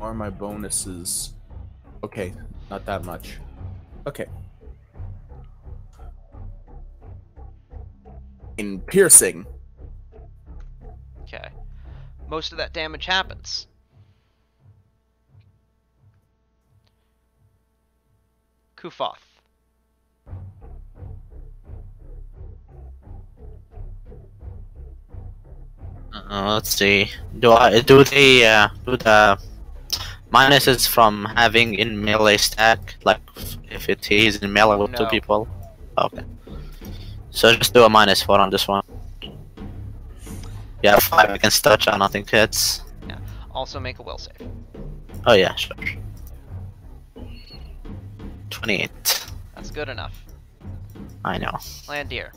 Are my bonuses? Okay, not that much. Okay. In piercing. Okay. Most of that damage happens. Kufoth. Let's see. Do the minuses from having in melee stack, like if he's in melee with two No. people? Okay. So just do a -4 on this one. Yeah, 5 against touch, I don't think hits. Also make a will save. Oh yeah, sure. 28. That's good enough. I know. Landier.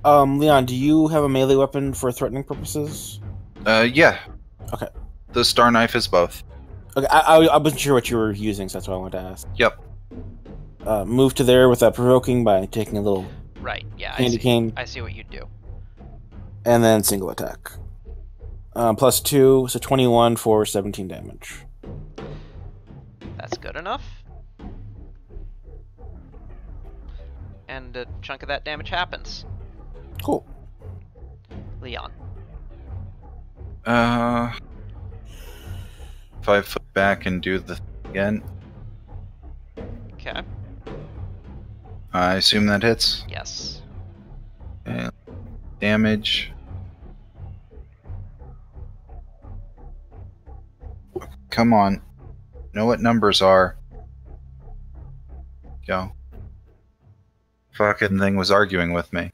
Leon, do you have a melee weapon for threatening purposes? Yeah. Okay. The star knife is both. Okay, I wasn't sure what you were using, so that's why I wanted to ask. Yep. Move to there without provoking by taking a little Right, yeah, candy cane, I see what you do. and then single attack. +2, so 21 for 17 damage. That's good enough. And a chunk of that damage happens. Cool. Leon. 5 foot back and do the again. Okay. I assume that hits. Yes. Okay. Damage. Come on. Know what numbers are. Go. Fucking thing was arguing with me.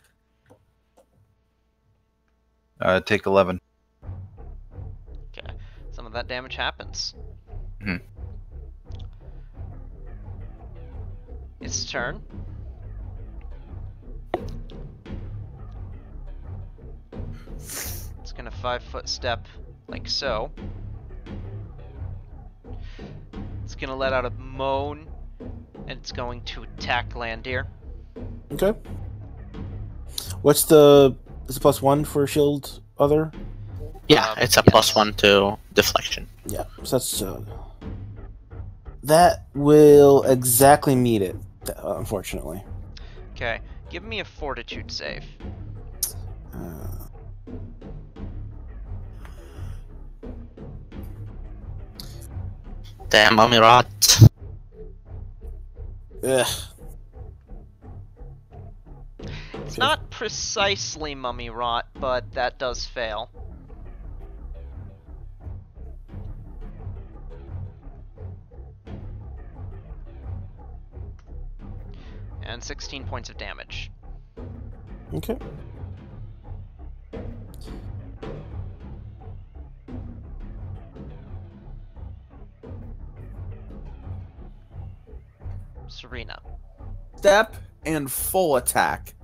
Take 11. Okay. Some of that damage happens. Mhm. Its turn. It's gonna 5-foot step like so. It's gonna let out a moan, and it's going to attack Landier. Okay. What's the... Is it +1 for shield other? Yeah, it's a yes. +1 to deflection. Yeah, so that's... that will exactly meet it, unfortunately. Okay. Give me a fortitude save. Damn, mummy rot. Ugh. It's not precisely mummy rot, but that does fail. And 16 points of damage. Okay. Serena. Step and full attack.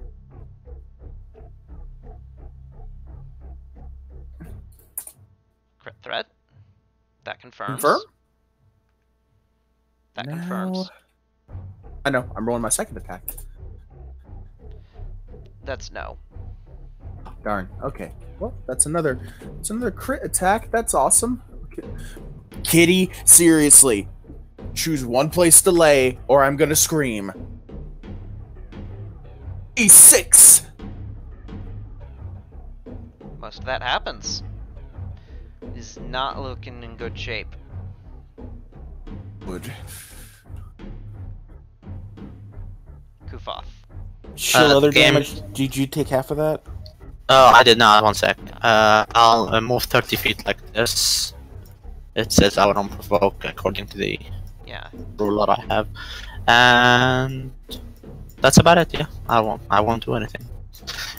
Crit threat. That confirms. Confirm? That No. confirms. I know. I'm rolling my second attack. That's no. Darn. Okay. Well, that's another crit attack. That's awesome. Okay. Kitty, seriously. Choose one place to lay, or I'm gonna scream. E6! Most of that happens. Is not looking in good shape. Good. Kufoth. Shield other game- damage, did you take half of that? Oh, I did not. 1 sec. I'll move 30 feet like this. It says I won't provoke according to the Yeah. rule that I have, and that's about it. Yeah, I won't do anything.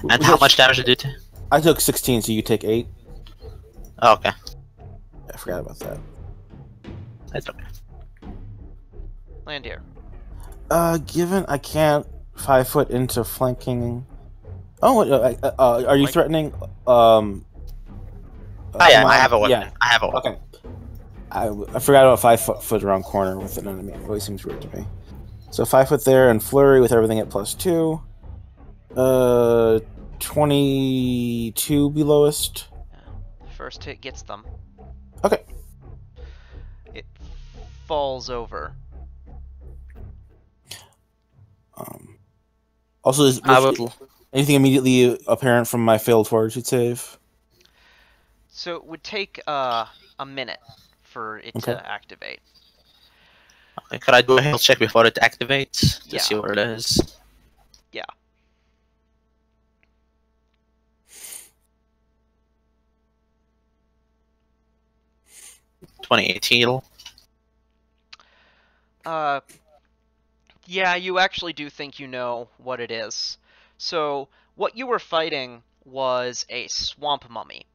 And how much damage did you take? I took 16, so you take 8. Oh, okay, I forgot about that. that's okay. Landier. Given I can't 5 foot into flanking. Oh, are you threatening? Oh yeah, I have a weapon. Yeah. I have a weapon. Okay. I forgot about 5 foot around corner with an enemy. It always seems weird to me. So 5 foot there and flurry with everything at +2. 22 be lowest. First hit gets them. Okay. It falls over. Also, is anything immediately apparent from my failed fortitude save? So it would take a minute for it to activate. Okay, could I do a health check before it activates to Yeah. see where it is? Yeah. $28 heal. Yeah, you actually do think you know what it is. So, what you were fighting was a swamp mummy,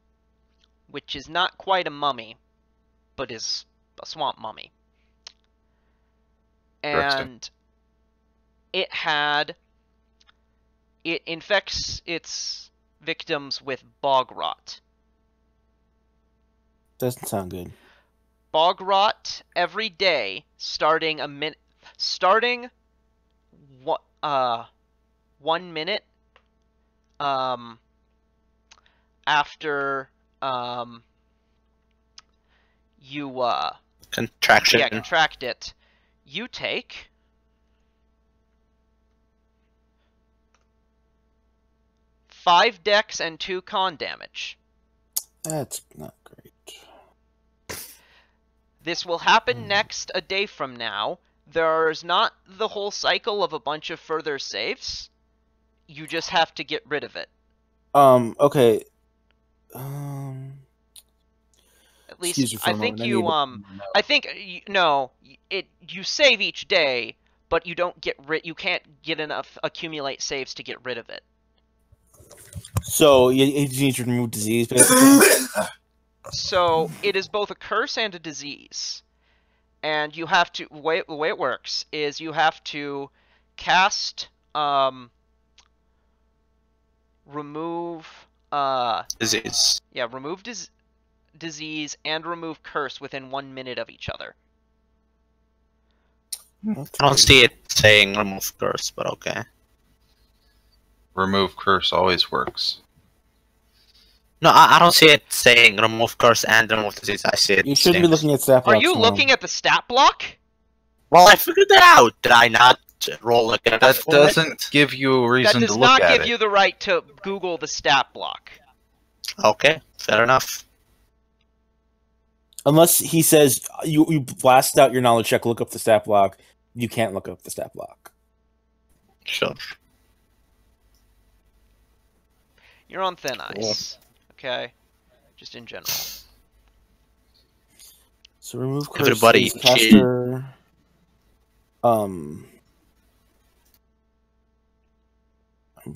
which is not quite a mummy, but is a swamp mummy. and it infects its victims with bog rot. Doesn't sound good. Bog rot every day, starting 1 minute after you contract it. You take 5 dex and 2 con damage. That's not great. This will happen next a day from now. There's not the whole cycle of a bunch of further saves. You just have to get rid of it. Okay. At least I think you you save each day, but you don't you can't get enough accumulate saves to get rid of it. So you need to remove disease, basically. So it is both a curse and a disease, and you have to. The way it works is you have to cast remove disease. Yeah, remove disease and remove curse within 1 minute of each other. I don't see it saying remove curse, but okay. Remove curse always works. No, I don't see it saying remove curse and remove disease. I see it. You shouldn't be looking at stat blocks. Are you looking at the stat block? Well, I figured it out. Did I not roll again? That doesn't give you a reason to look at it. That does not give you the right to Google the stat block. Okay, fair enough. Unless he says you blast out your knowledge check, look up the stat block. You can't look up the stat block. Sure. You're on thin ice. Okay? Just in general. So remove curse. Everybody caster. I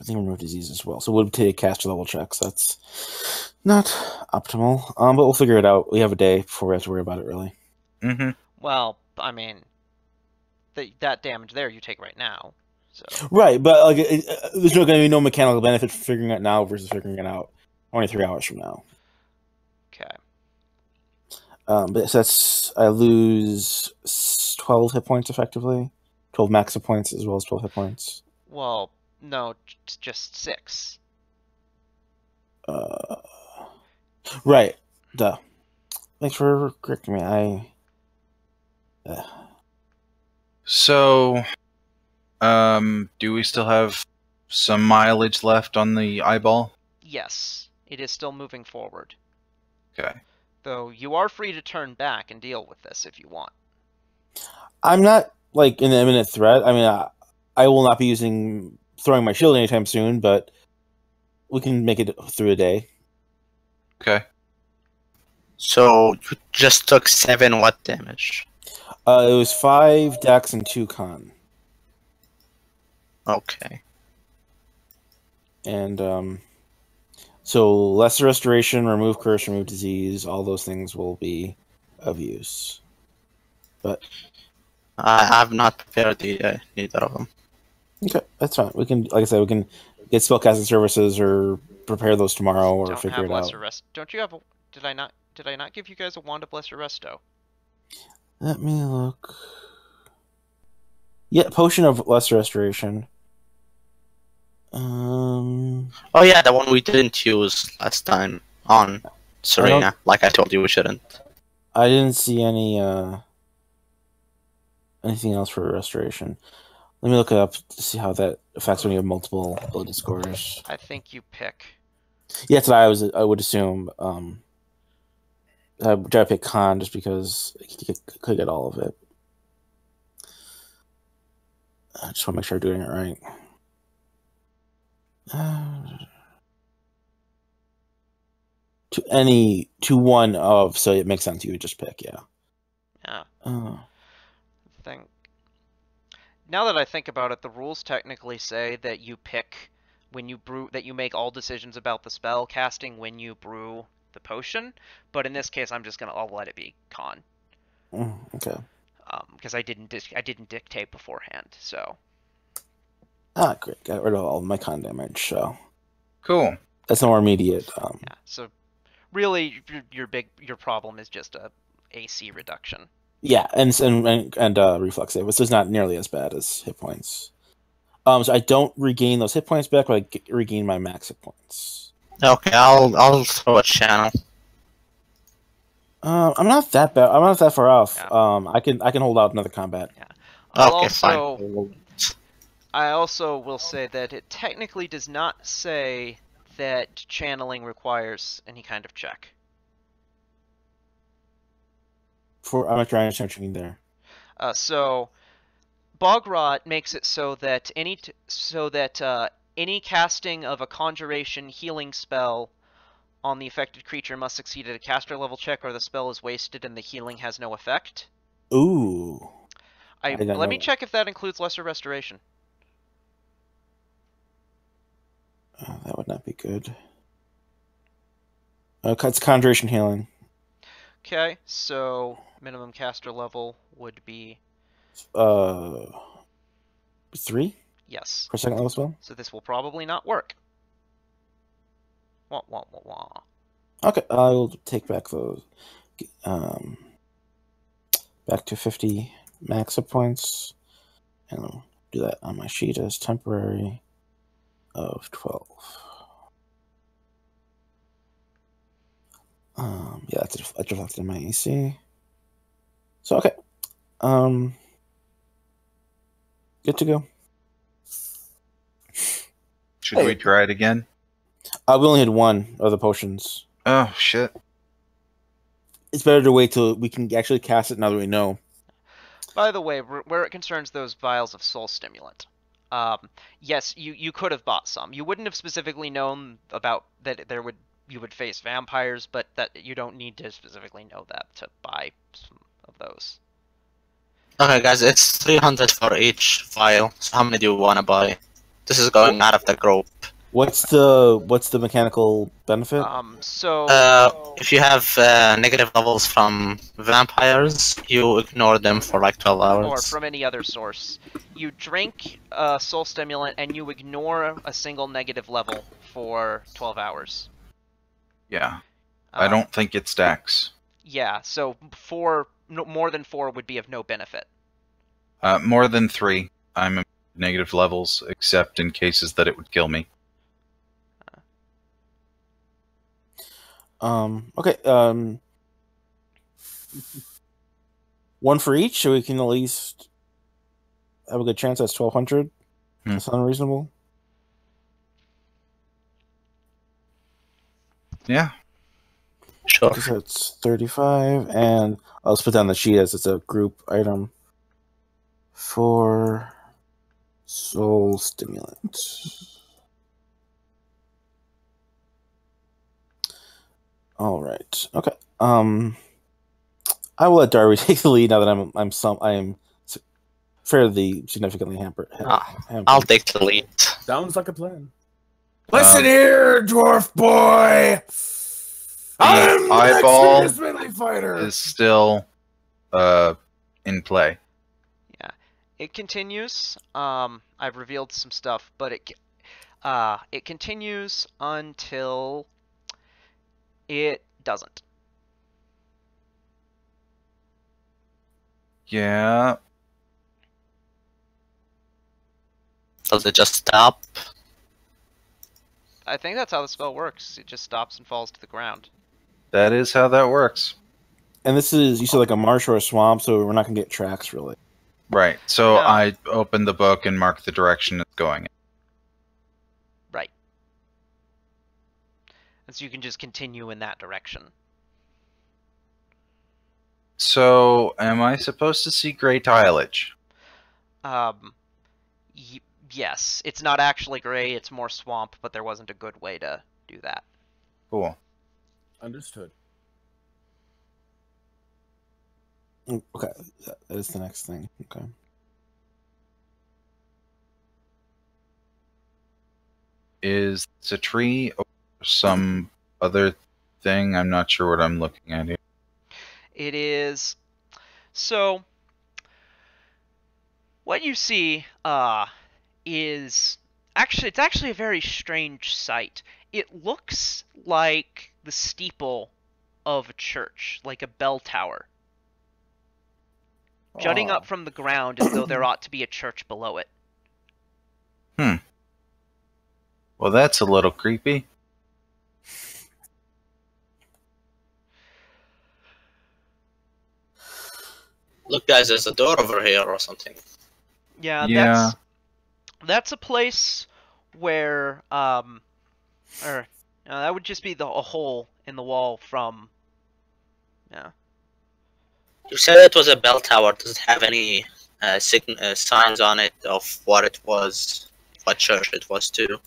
think remove disease as well. So it would take caster level checks. That's not optimal. But we'll figure it out. We have a day before we have to worry about it, really. Mm-hmm. Well, I mean, that damage there you take right now. So. Right, but like, there's going to be no mechanical benefit for figuring it now versus figuring it out 23 hours from now. Okay. But that's I lose 12 hit points effectively, 12 max hit points as well as 12 hit points. Well, no, just 6. Right. Duh. Thanks for correcting me. So, do we still have some mileage left on the eyeball? Yes, it is still moving forward. Okay. Though you are free to turn back and deal with this if you want. I'm not like an imminent threat. I mean, I will not be throwing my shield anytime soon, but we can make it through a day. Okay. So you just took 7 what damage? It was 5 dex and 2 con. Okay. And so lesser restoration, remove curse, remove disease, all those things will be of use. But I've not prepared either of them. Okay, that's fine. We can, like I said, we can get spellcasting services or prepare those tomorrow or Don't figure have it out. lesser rest. Don't you have a? Did I not give you guys a wand of lesser resto? Let me look. Yeah, potion of lesser restoration. Oh yeah, the one we didn't use last time on Serena, like I told you we shouldn't. I didn't see anything else for restoration. Let me look it up to see how that affects when you have multiple ability scores. I think you pick. Yeah, that's what I would assume. I would try to pick con just because you could get all of it. I just want to make sure I'm doing it right. To one of, so it makes sense. You would just pick, yeah. Yeah. Now that I think about it, the rules technically say that you pick when you brew, that you make all decisions about the spell casting when you brew the potion. But in this case, I'll let it be con. Okay. because I didn't dictate beforehand. So Ah, great. Got rid of all my con damage, so Cool. that's more immediate. yeah. So really, your problem is just a AC reduction. Yeah, and reflex save, which is not nearly as bad as hit points. So I don't regain those hit points back, but I regain my max hit points. Okay, I'll throw a channel. I'm not that bad. I'm not that far off. Yeah. I can hold out another combat. Yeah. Okay, fine. I also will say that it technically does not say that channeling requires any kind of check. I'm not trying to start checking there. So Bogrot makes it so that any casting of a conjuration healing spell on the affected creature must succeed at a caster level check, or the spell is wasted and the healing has no effect. Ooh. Let me check if that includes lesser restoration. That would not be good. It's conjuration healing. Okay, so minimum caster level would be 3 yes. for second level spell. So this will probably not work. Wah, wah, wah, wah. Okay, I will take back those. Back to 50 max hit points, and I'll do that on my sheet as temporary of 12. Yeah, that's reflected in my AC. So okay, good to go. Should we try it again? We only had one of the potions. Oh shit! It's better to wait till we can actually cast it now that we know. By the way, where it concerns those vials of soul stimulant, yes, you could have bought some. You wouldn't have specifically known about that you would face vampires, but that you don't need to specifically know that to buy some of those. Okay, guys, it's 300 for each vial. So how many do you want to buy? This is going out of the group. What's the mechanical benefit? If you have negative levels from vampires, you ignore them for like 12 hours. Or from any other source. You drink soul stimulant and you ignore a single negative level for 12 hours. Yeah. I don't think it stacks. Yeah, so more than 4 would be of no benefit. More than 3, I'm at negative levels, except in cases that it would kill me. Okay. One for each, so we can at least have a good chance. That's 1,200. That's unreasonable. Yeah. Sure. So it's 35, and I'll put down the sheet as it's a group item for soul stimulant. All right. Okay. I will let Darby take the lead now that I am fairly significantly hampered. I'll take the lead. Sounds like a plan. Listen here, dwarf boy. The eyeball next melee fighter is still in play. Yeah, it continues. I've revealed some stuff, but it continues until it doesn't. Yeah. Does it just stop? I think that's how the spell works. It just stops and falls to the ground. That is how that works. And this is, you said, like a marsh or a swamp, so we're not going to get tracks, really. Right. So No. I open the book and mark the direction it's going in. Right. And so you can just continue in that direction. So, am I supposed to see gray tilage? Yes. It's not actually gray, it's more swamp, but there wasn't a good way to do that. Cool. Understood. Okay, that is the next thing. Okay. Is this a tree or some other thing? I'm not sure what I'm looking at here. It is... So, What you see is it's actually a very strange sight. It looks like the steeple of a church, like a bell tower, jutting up from the ground as though there ought to be a church below it. Well, that's a little creepy. Look, guys, there's a door over here or something. Yeah, that's a place where that would just be a hole in the wall from. Yeah. You said it was a bell tower. Does it have any signs on it of what it was, what church it was to?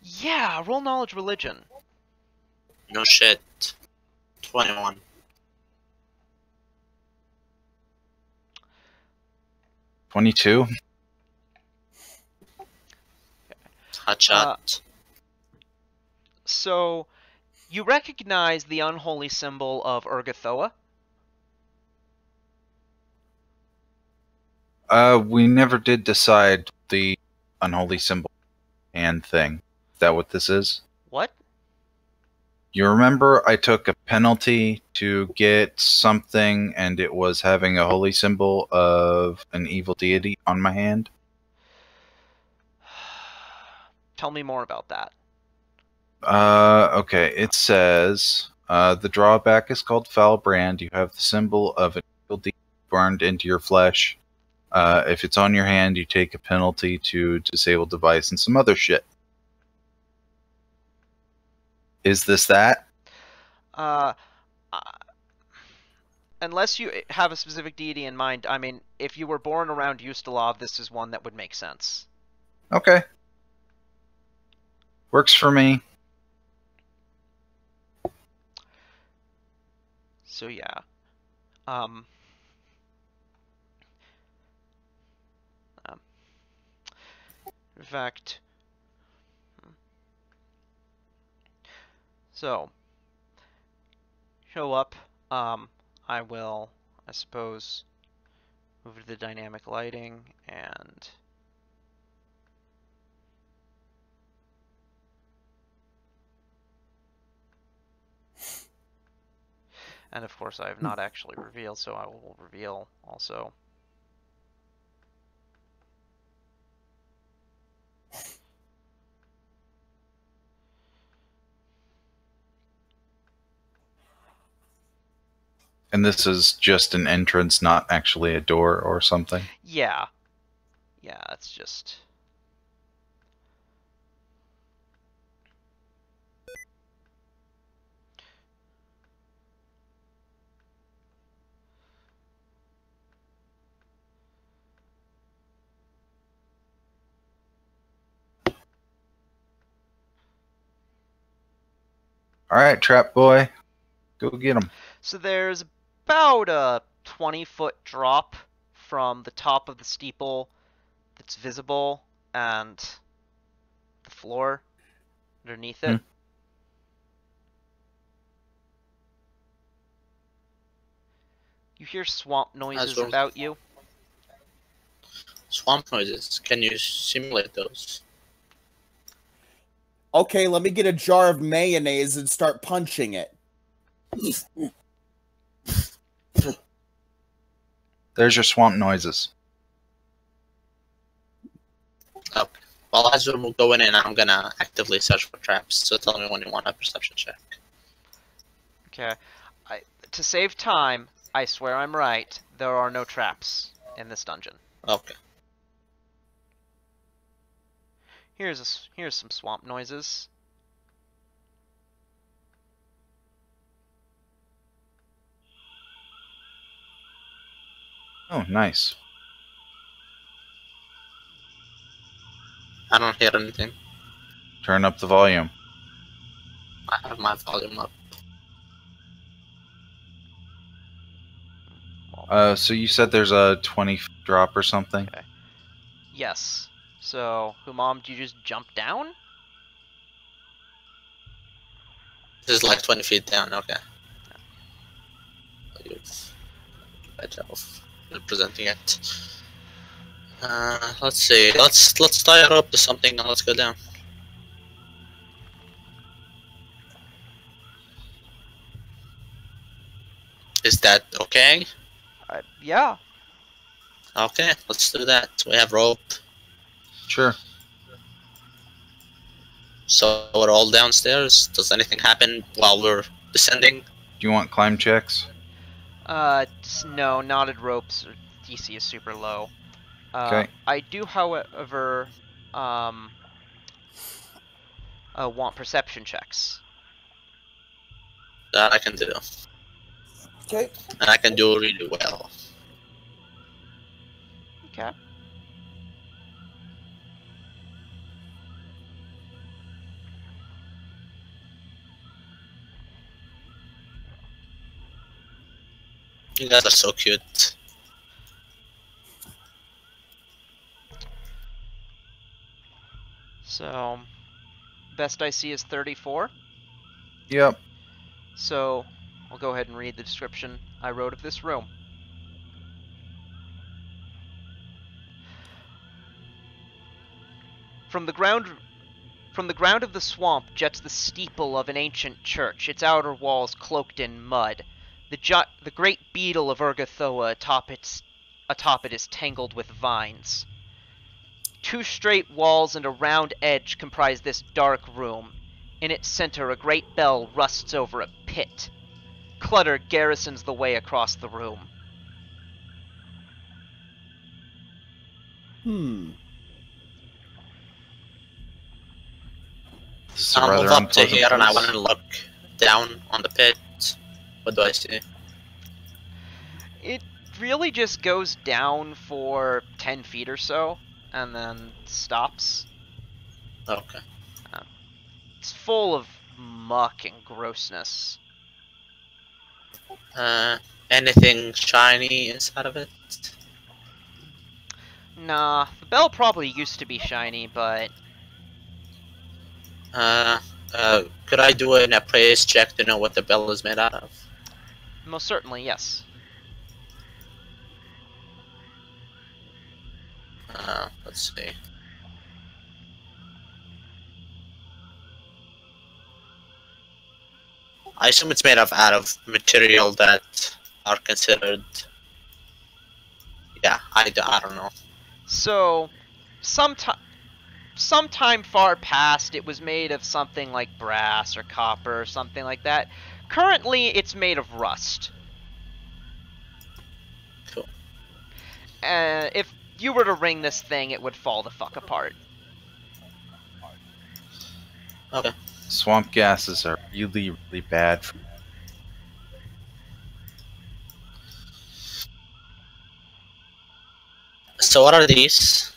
Yeah, roll knowledge religion. No shit. 21. $22. Hot shot. So, you recognize the unholy symbol of Urgathoa? We never did decide the unholy symbol and thing. Is that what this is? What? You remember I took a penalty to get something, and it was having a holy symbol of an evil deity on my hand? Tell me more about that. Okay. It says, the drawback is called foul brand. You have the symbol of an evil deity burned into your flesh. If it's on your hand, you take a penalty to disable device and some other shit. Is this that? Unless you have a specific deity in mind, I mean, if you were born around Ustalov, this is one that would make sense. Okay. Works for me. So yeah. In fact, so show up. I will, I suppose, move to the dynamic lighting and of course I have not actually revealed, so I will reveal also. And this is just an entrance, not actually a door or something? Yeah. Yeah, it's just... Alright, Trap Boy. Go get him. So there's about a 20-foot drop from the top of the steeple that's visible and the floor underneath it. You hear swamp noises about you. Swamp noises. Can you simulate those? Okay, let me get a jar of mayonnaise and start punching it. There's your swamp noises. Okay. Well, as we're going in, I'm gonna actively search for traps, so tell me when you want a perception check. Okay. To save time, I swear I'm right, there are no traps in this dungeon. Okay. Here's some swamp noises. Oh, nice. I don't hear anything. Turn up the volume. I have my volume up. So you said there's a 20 drop or something? Okay. Yes. So, Humam, do you just jump down? This is like 20 feet down, okay. Good job of representing it. Let's see. Let's tie it up to something and let's go down. Is that okay? Yeah. Okay, let's do that. We have rope. Sure. So we're all downstairs. Does anything happen while we're descending? Do you want climb checks? No, knotted ropes. DC is super low. Okay. I do, however, want perception checks. That I can do. Okay. And I can do really well. Okay. You guys are so cute. So, best I see is 34. Yep. So, I'll go ahead and read the description I wrote of this room. From the ground of the swamp jets the steeple of an ancient church, its outer walls cloaked in mud. The great beetle of Urgathoa atop it is tangled with vines. 2 straight walls and a round edge comprise this dark room. In its center, a great bell rusts over a pit. Clutter garrisons the way across the room. I'll move up to here and I want to look down on the pit. What do I see? It really just goes down for 10 feet or so, and then stops. Okay. It's full of muck and grossness. Anything shiny inside of it? Nah, the bell probably used to be shiny, but... Could I do an appraise check to know what the bell is made out of? most certainly, yes. Let's see. I assume it's made out of material that are considered... Yeah, I don't know. So, sometime far past, it was made of something like brass or copper or something like that. Currently, it's made of rust. Cool. If you were to ring this thing, it would fall the fuck apart. Okay. Swamp gases are really, really bad. So what are these?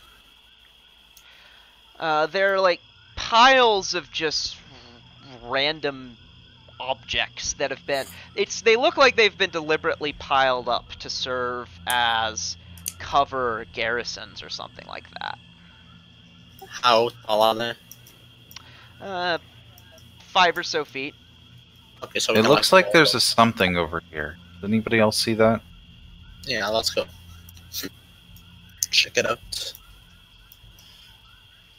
They're like piles of just random objects that have been... They look like they've been deliberately piled up to serve as cover garrisons or something like that. How tall are they? 5 or so feet. Okay, so It looks like there's a something over here. Did anybody else see that? Yeah, let's go. Check it out.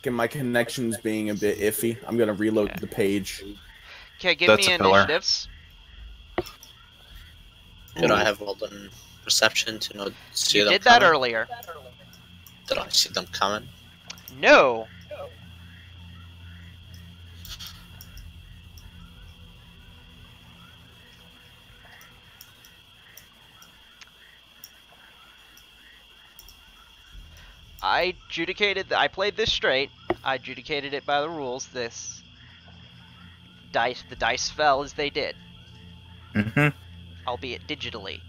Okay, my connection's being a bit iffy. I'm gonna reload the page. Okay, give That's me a pillar. initiatives. Could I have rolled on perception to know see You them did that coming? earlier. Did I see them coming? No. I played this straight. I adjudicated it by the rules. The dice fell as they did, Mm-hmm. albeit digitally.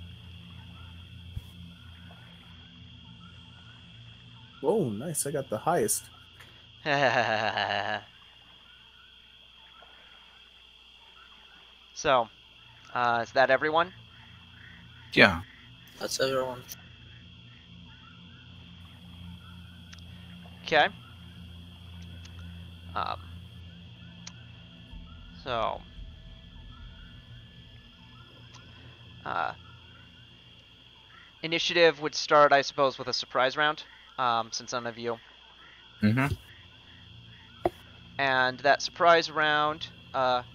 Oh, nice! I got the highest. So, is that everyone? Yeah. That's everyone. Okay. So, initiative would start, I suppose, with a surprise round. since none of you. Mm-hmm. And that surprise round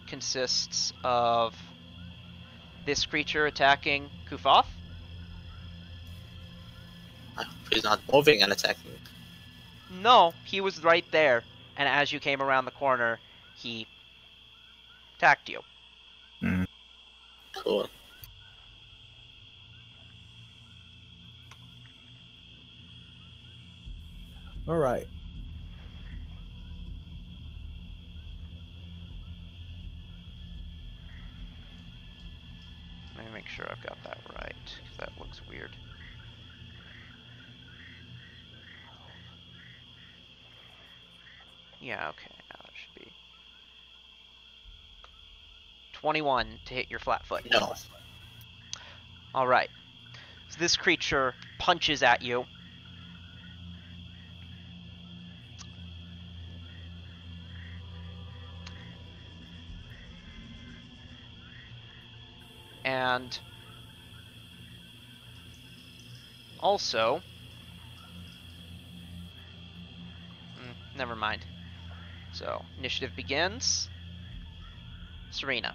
consists of this creature attacking Kufoth. I hope he's not moving and attacking. No, he was right there, and as you came around the corner, he attacked you. Mm. Cool. All right. Let me make sure I've got that right, because that looks weird. Yeah, okay, now that should be 21 to hit your flat foot. No. Alright. So this creature punches at you. And also, never mind. So, initiative begins. Serena.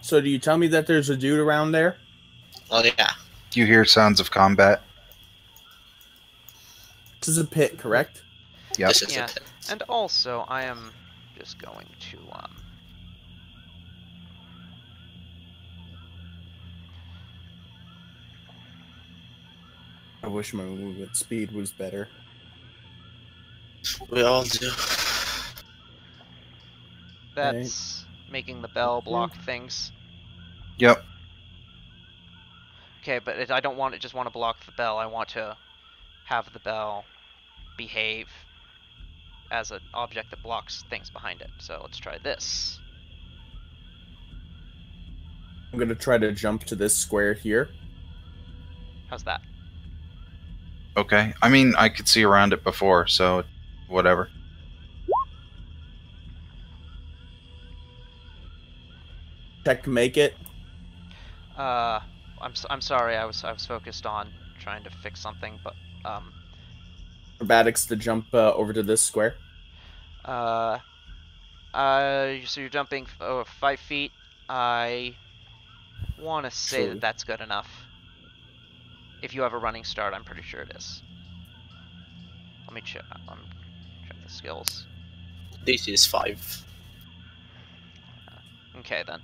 So do you tell me that there's a dude around there? Oh yeah. You hear sounds of combat. This is a pit, correct? Yep. This is Yeah. it. And also, I am just going to, I wish my movement speed was better. We all do. that's making the bell block things. Yep. Okay, but I don't want it just want to block the bell. I want to have the bell behave as an object that blocks things behind it. So let's try this. I'm gonna try to jump to this square here. How's that? Okay. I mean, I could see around it before, so whatever. Check make it. I'm sorry. I was focused on trying to fix something, but Acrobatics to jump over to this square. so you're jumping 5 feet. I want to say Sure. that that's good enough. If you have a running start, I'm pretty sure it is. Let me check. Check the skills. This is 5. Okay then.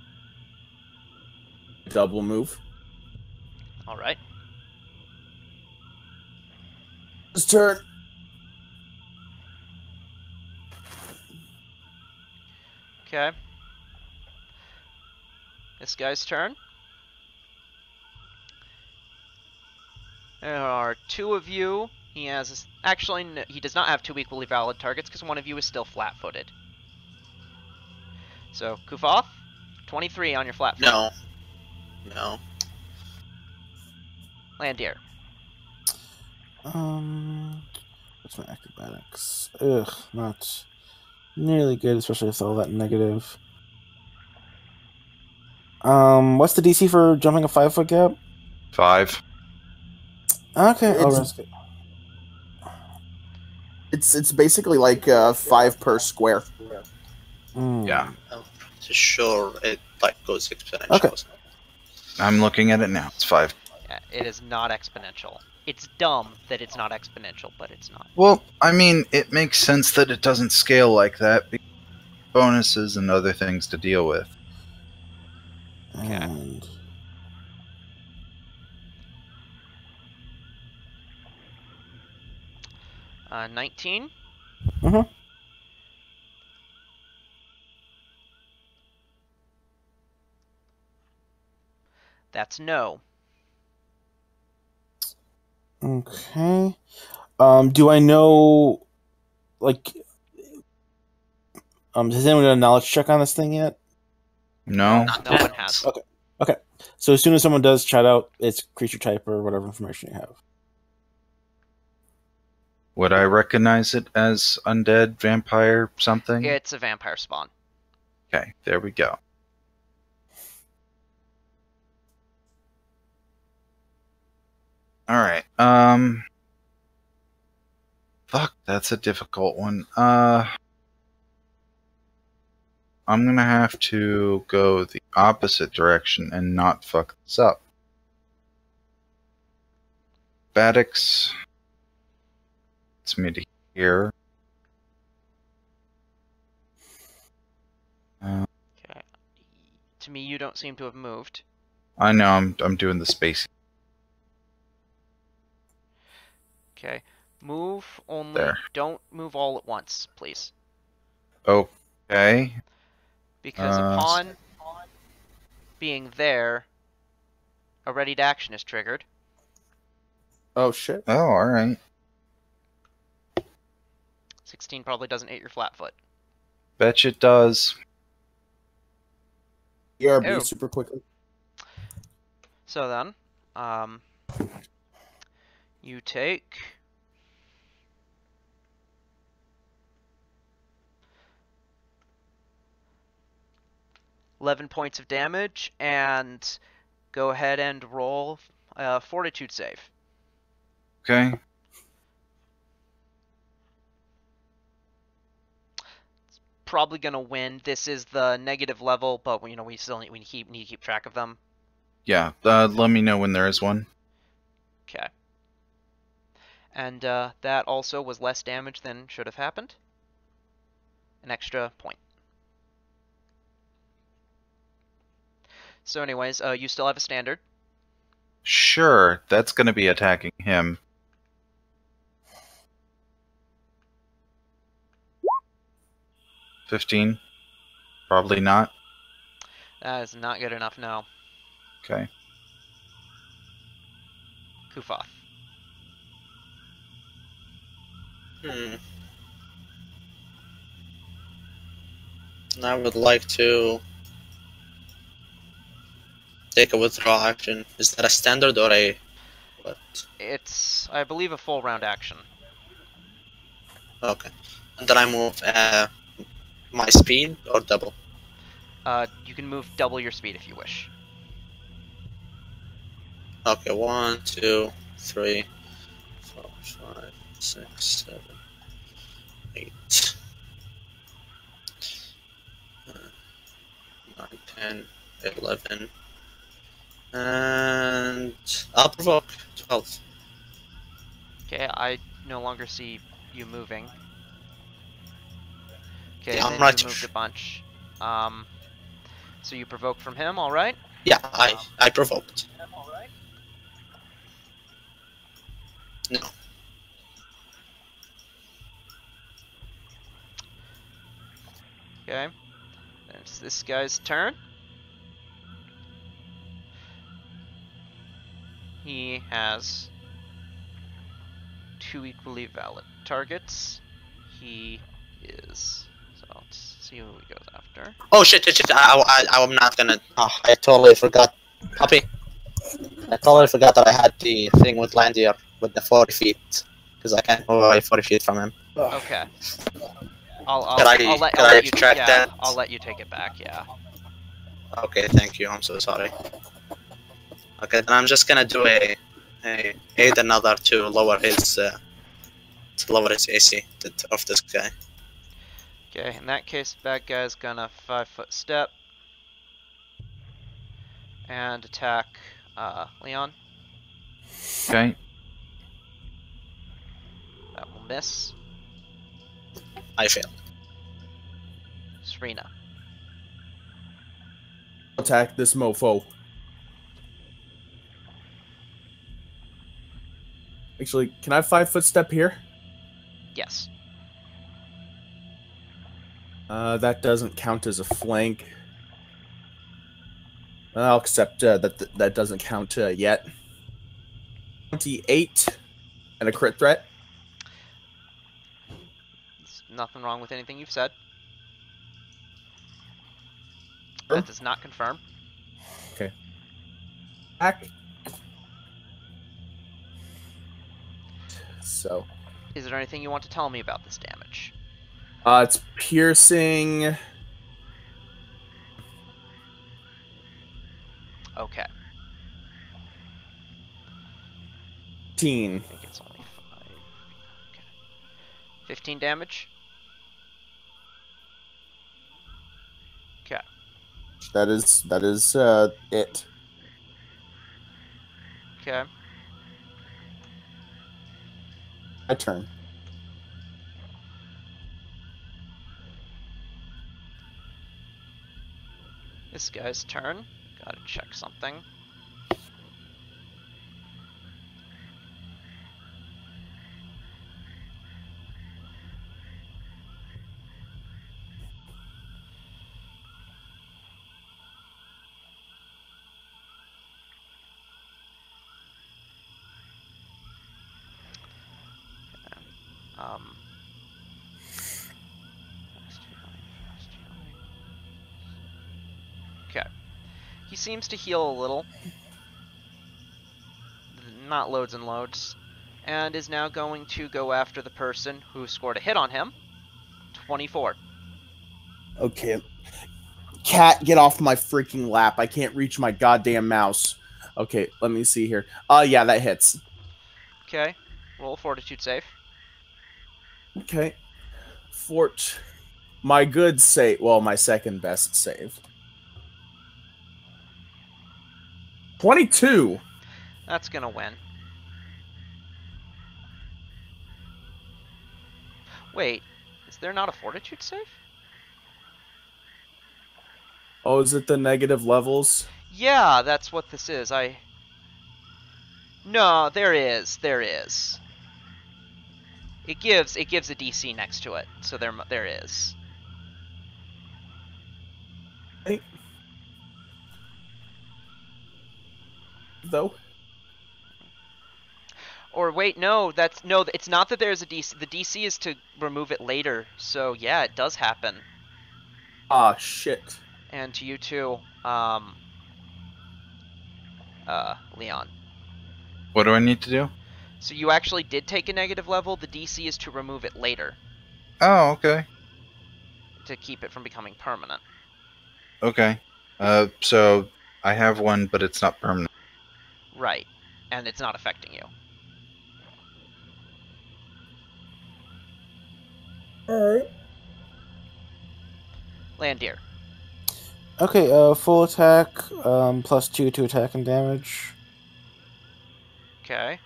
Double move. All right. His turn. Okay. This guy's turn. There are 2 of you. He has actually he does not have 2 equally valid targets because one of you is still flat-footed. So Kufoth, 23 on your flat foot. No. No. Landier. What's my acrobatics? Ugh, not nearly good, especially with all that negative. What's the DC for jumping a 5-foot gap? 5. Okay, I'll It's- risk it. It's basically like 5 per square. Yeah. I'm pretty sure it like goes exponential. Okay. I'm looking at it now. It's 5. Yeah, it is not exponential. It's dumb that it's not exponential, but it's not. Well, I mean, it makes sense that it doesn't scale like that. Because bonuses and other things to deal with. And 19. Mhm. That's no. okay. Do I know, like, has anyone done a knowledge check on this thing yet? No? No one has. Okay. So as soon as someone does chat out its creature type or whatever information you have. Would I recognize it as undead, vampire, something? It's a vampire spawn. Okay, there we go. All right. Fuck, that's a difficult one. I'm gonna have to go the opposite direction and not fuck this up. Badix. It's me to here. Okay. To me, you don't seem to have moved. I know I'm doing the space Okay. Move only. there. Don't move all at once, please. Okay. Because upon being there, a ready to action is triggered. Oh shit. Oh, all right. 16 probably doesn't hit your flat foot. Bet it does. ERB Oh. super quickly. So then, you take 11 points of damage and go ahead and roll a fortitude save. Okay. Probably gonna win. This is the negative level, but we still need to keep track of them. Yeah. Let me know when there is one. Okay. And that also was less damage than should have happened. An extra point. So anyways, you still have a standard. Sure. That's gonna be attacking him. $15. Probably not. That is not good enough, no. Okay. Kufoth. I would like to take a withdrawal action. Is that a standard or a what? It's, I believe, a full round action. Okay. And then I move my speed or double? You can move double your speed if you wish. Okay, 1, 2, 3, 4, 5, 6, 7, 8, 9, 10, 11, and I'll provoke 12. Okay, I no longer see you moving. Okay, Yeah, I'm then right. you moved a bunch. So you provoke from him, alright? Yeah, I provoked. No. Okay. Then it's this guy's turn. He has 2 equally valid targets. He is... So let's see who he goes after. Oh shit! I'm not gonna. Oh, I totally forgot. Puppy. I totally forgot that I had the thing with Landier with the 40 feet because I can't move away 40 feet from him. Okay. I'll Could let I you track that? I'll let you take it back, yeah. Okay, thank you. I'm so sorry. Okay, then I'm just gonna do a aid another to lower his AC of this guy. Okay, in that case, bad guy's gonna 5-foot step and attack Leon. Okay. That will miss. I failed. Serena. Attack this mofo. Actually, can I 5-foot step here? Yes. That doesn't count as a flank. I'll accept that doesn't count yet. 28 and a crit threat. There's nothing wrong with anything you've said. Sure. That does not confirm. Okay. Back. So. Is there anything you want to tell me about this damage? It's piercing. Okay. 15. I think it's only 5. Okay. 15 damage. Okay. That is it. Okay. My turn. This guy's turn. Gotta check something. Um. Okay. He seems to heal a little. Not loads and loads. And is now going to go after the person who scored a hit on him. 24. Okay. Cat, get off my freaking lap. I can't reach my goddamn mouse. Okay, let me see here. Yeah, that hits. Okay. Roll a fortitude save. Okay. Fort. My good save. Well, my second best save. 22. That's gonna win. Wait, is there not a fortitude save? Oh, is it the negative levels? Yeah, that's what this is. No, there is. There is. It gives a DC next to it, so there is. Hey. Though. Or wait, no, it's not that there's a DC. The DC is to remove it later. So yeah, it does happen. Ah, shit. And to you too, Leon. What do I need to do? So you actually did take a negative level. The DC is to remove it later Oh, okay. to keep it from becoming permanent. Okay. So I have one, but it's not permanent. Right, and it's not affecting you. Alright. Landir. Okay, full attack, +2 to attack and damage. Okay.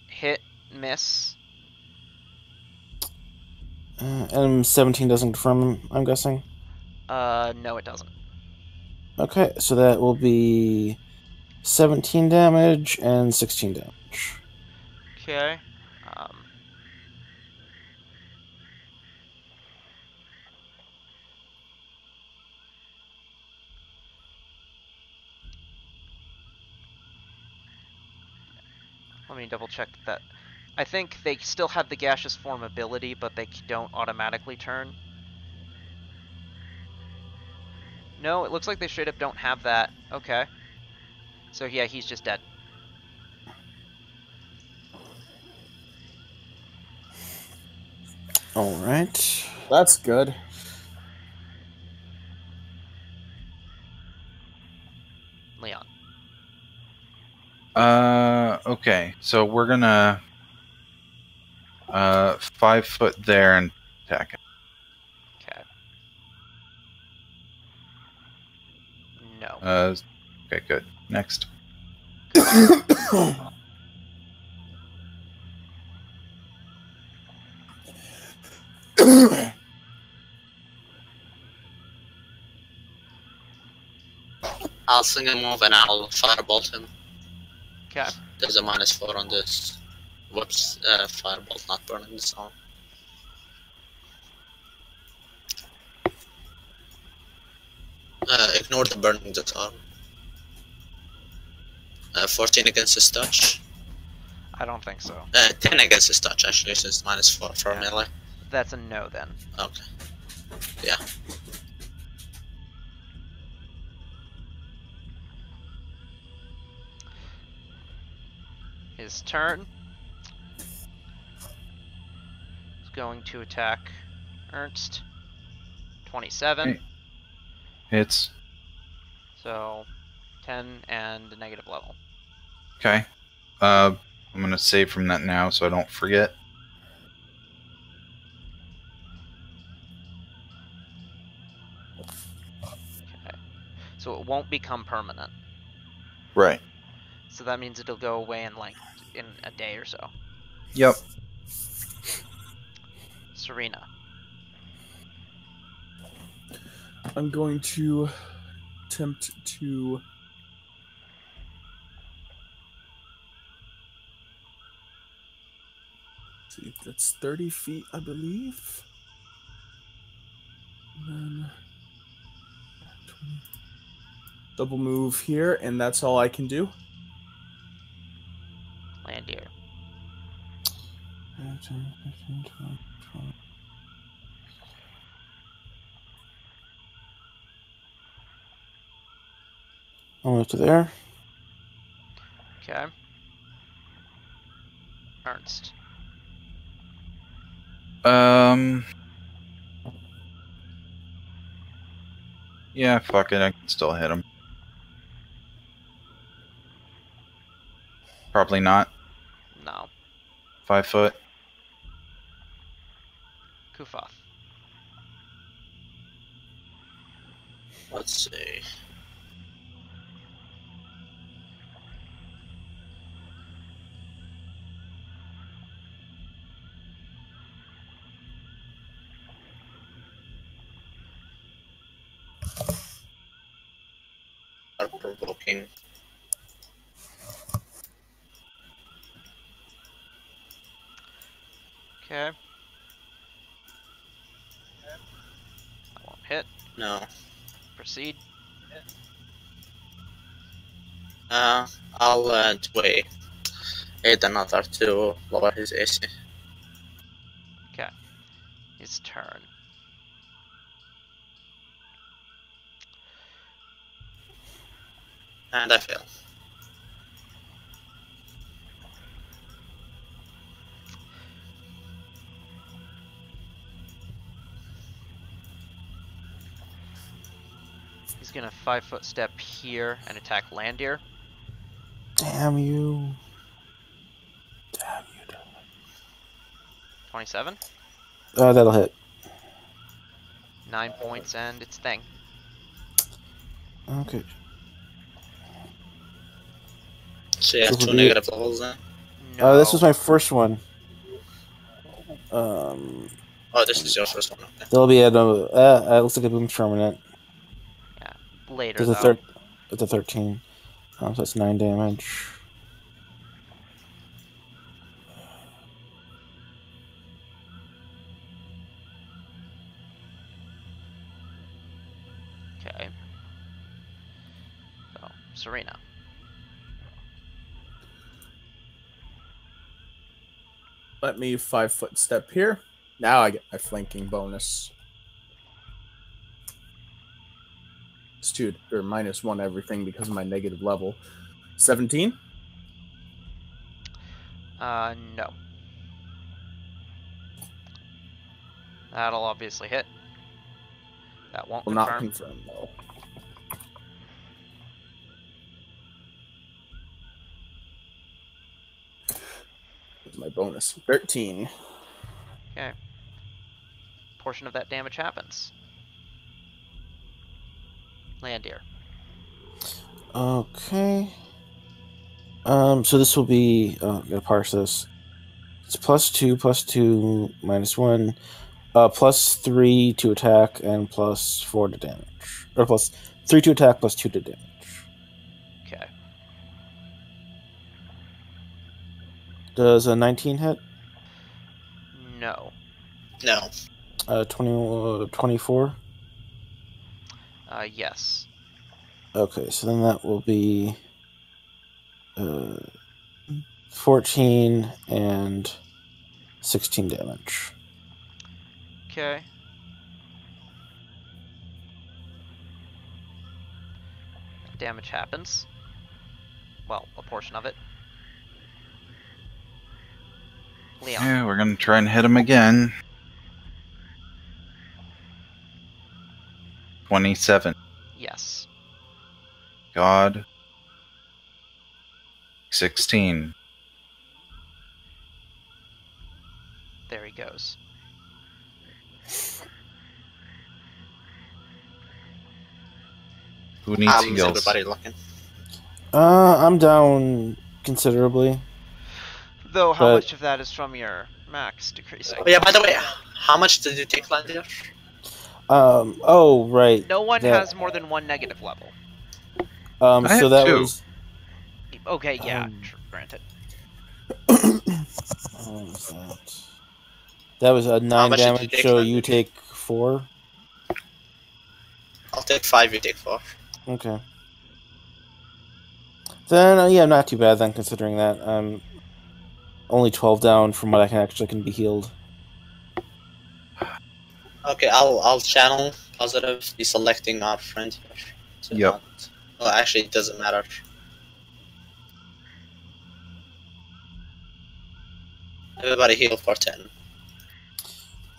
Hit, miss. And 17 doesn't confirm, I'm guessing. No, it doesn't. Okay, so that will be 17 damage and 16 damage. Okay. Let me double check that. I think they still have the gaseous form ability, but they don't automatically turn. No, it looks like they straight up don't have that. Okay. So yeah, he's just dead. Alright. That's good. Leon. Okay. So we're gonna 5 foot there and attack it. Okay. No. Okay, good. Next. I'll sing a move and I'll firebolt him. Okay. There's a -4 on this. Whoops, firebolt not burning the zone. Ignore the burning disarm. 14 against his touch. I don't think so. 10 against his touch actually, so it's -4 for melee. That's a no then. Okay. Yeah. His turn. He's going to attack Ernst. 27. Hey. Hits. So 10 and a negative level. Okay. I'm gonna save from that now so I don't forget. Okay. So it won't become permanent. Right. So that means it'll go away in like in a day or so. Yep. Serena. I'm going to attempt to see. That's 30 feet, I believe. And then 20. Double move here, and that's all I can do. Landier. 10, 15, 20, 20. I'll move to there. Okay. Ernst. Yeah, fuck it. I can still hit him. Probably not. No. 5 foot. Kufoth. Let's see. Provoking. Okay. That won't hit. No. Proceed. I'll wait. Hit another to lower his AC. Okay. His turn. And I fail. He's gonna 5-foot step here and attack Landier. Damn you. Damn you. 27. That'll hit. 9 points and its thing. Okay. So you have This will 2 be- negative levels then? No. This was my first one. Oh, this is your first one. Okay. There'll be another. It looks like a boom permanent. Yeah. Later There's a though. It's a 13. So that's 9 damage. Okay. So Serena. Let me 5-foot step here. Now I get my flanking bonus. It's 2 or -1 everything because of my negative level. 17. No. That'll obviously hit. That won't Will confirm. not confirm though. Here's my bonus. 13. Okay. Portion of that damage happens. Landier. Okay. So this will be. Gotta parse this. It's +2, +2, -1, +3 to attack, and +4 to damage. Or +3 to attack, +2 to damage. Okay. Does a 19 hit? No. No. 24? Yes. Okay, so then that will be 14 and 16 damage. Okay. Damage happens. Well, a portion of it. Leon. Yeah, we're gonna try and hit him again. 27. Yes. God. 16. There he goes. Who needs How's heals? everybody looking? I'm down considerably. Though, how But- much of that is from your max decreasing? Oh yeah, by the way, how much did you take, Landier? Oh right. No one that- has more than one negative level. I So have that 2. was. Okay, yeah, granted. What was that? That was a 9 much did you damage. take, So Landier? you take 4. I'll take 5, you take 4. Okay. Then yeah, not too bad then, considering that I'm only 12 down from what I can be healed. Okay, I'll channel positive, deselecting our friend here. To Yep. not... Well, actually, it doesn't matter. Everybody heal for 10.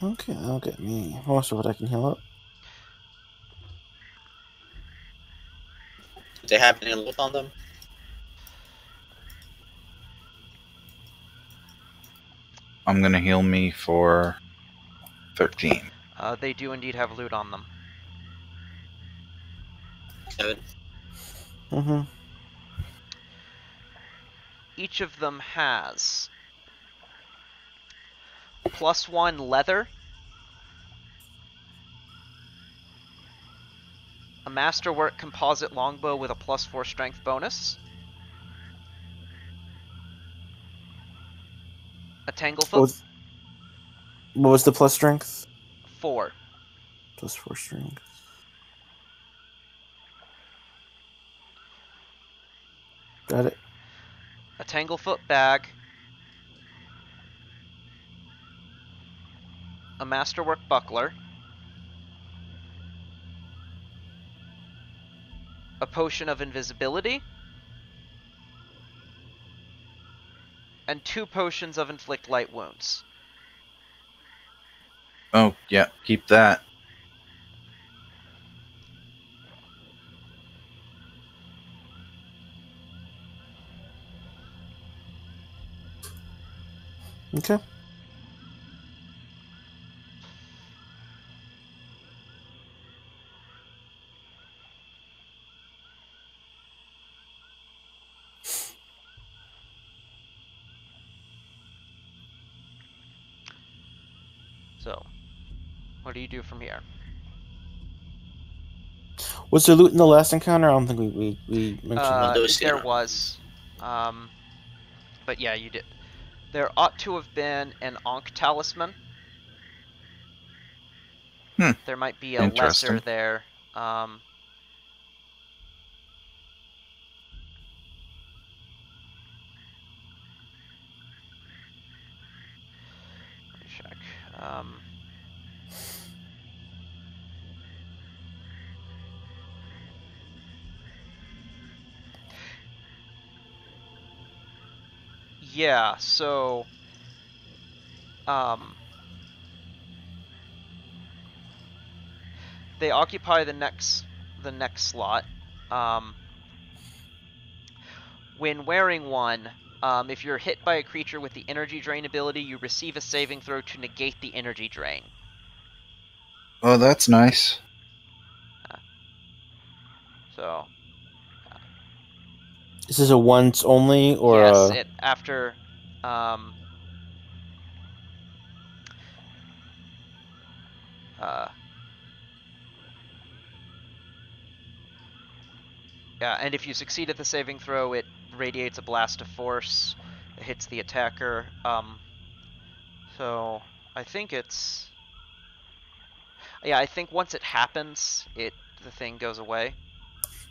Okay, that'll get me most of what I can heal up. Do they have any loot on them? I'm gonna heal me for 13. They do indeed have loot on them. 7. Mm-hmm. Each of them has +1 leather, a masterwork composite longbow with a +4 strength bonus, a tanglefoot, What was the plus strength? 4, Plus 4 strength. Got it. a tanglefoot bag, a masterwork buckler, a potion of invisibility, and 2 potions of inflict light wounds. Oh, yeah, keep that. Okay. So, what do you do from here? Was there loot in the last encounter? I don't think we mentioned that. those There here. was. But yeah, you did. There ought to have been an Ankh talisman. There might be a lesser Interesting. there. Let me check. Yeah, so they occupy the next slot. When wearing one, if you're hit by a creature with the energy drain ability, you receive a saving throw to negate the energy drain. Oh, that's nice. So Is this a once only or yes, a... it after yeah, and if you succeed at the saving throw, it radiates a blast of force. It hits the attacker. So I think it's... Yeah, I think once it happens, the thing goes away.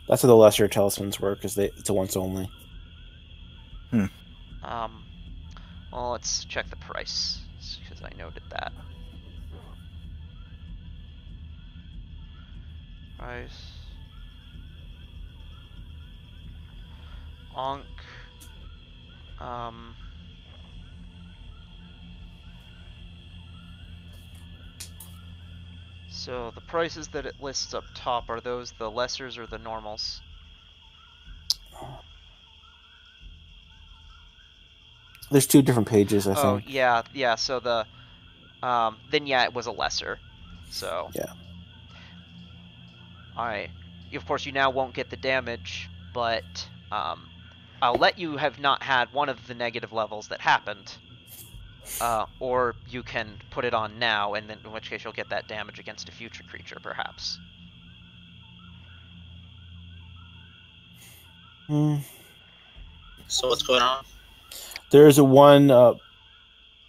That's how the lesser talismans work, because it's a once only. Well, let's check the price, because I noted that. Price. Ankh. So the prices that it lists up top, are those the lessers or the normals? There's 2 different pages, I Oh, think. yeah, so the, then yeah, it was a lesser. So. Yeah. Alright. Of course, you now won't get the damage, but, I'll let you have not had one of the negative levels that happened. Or you can put it on now, and then in which case you'll get that damage against a future creature, perhaps. Hmm. So what's going on? There's a one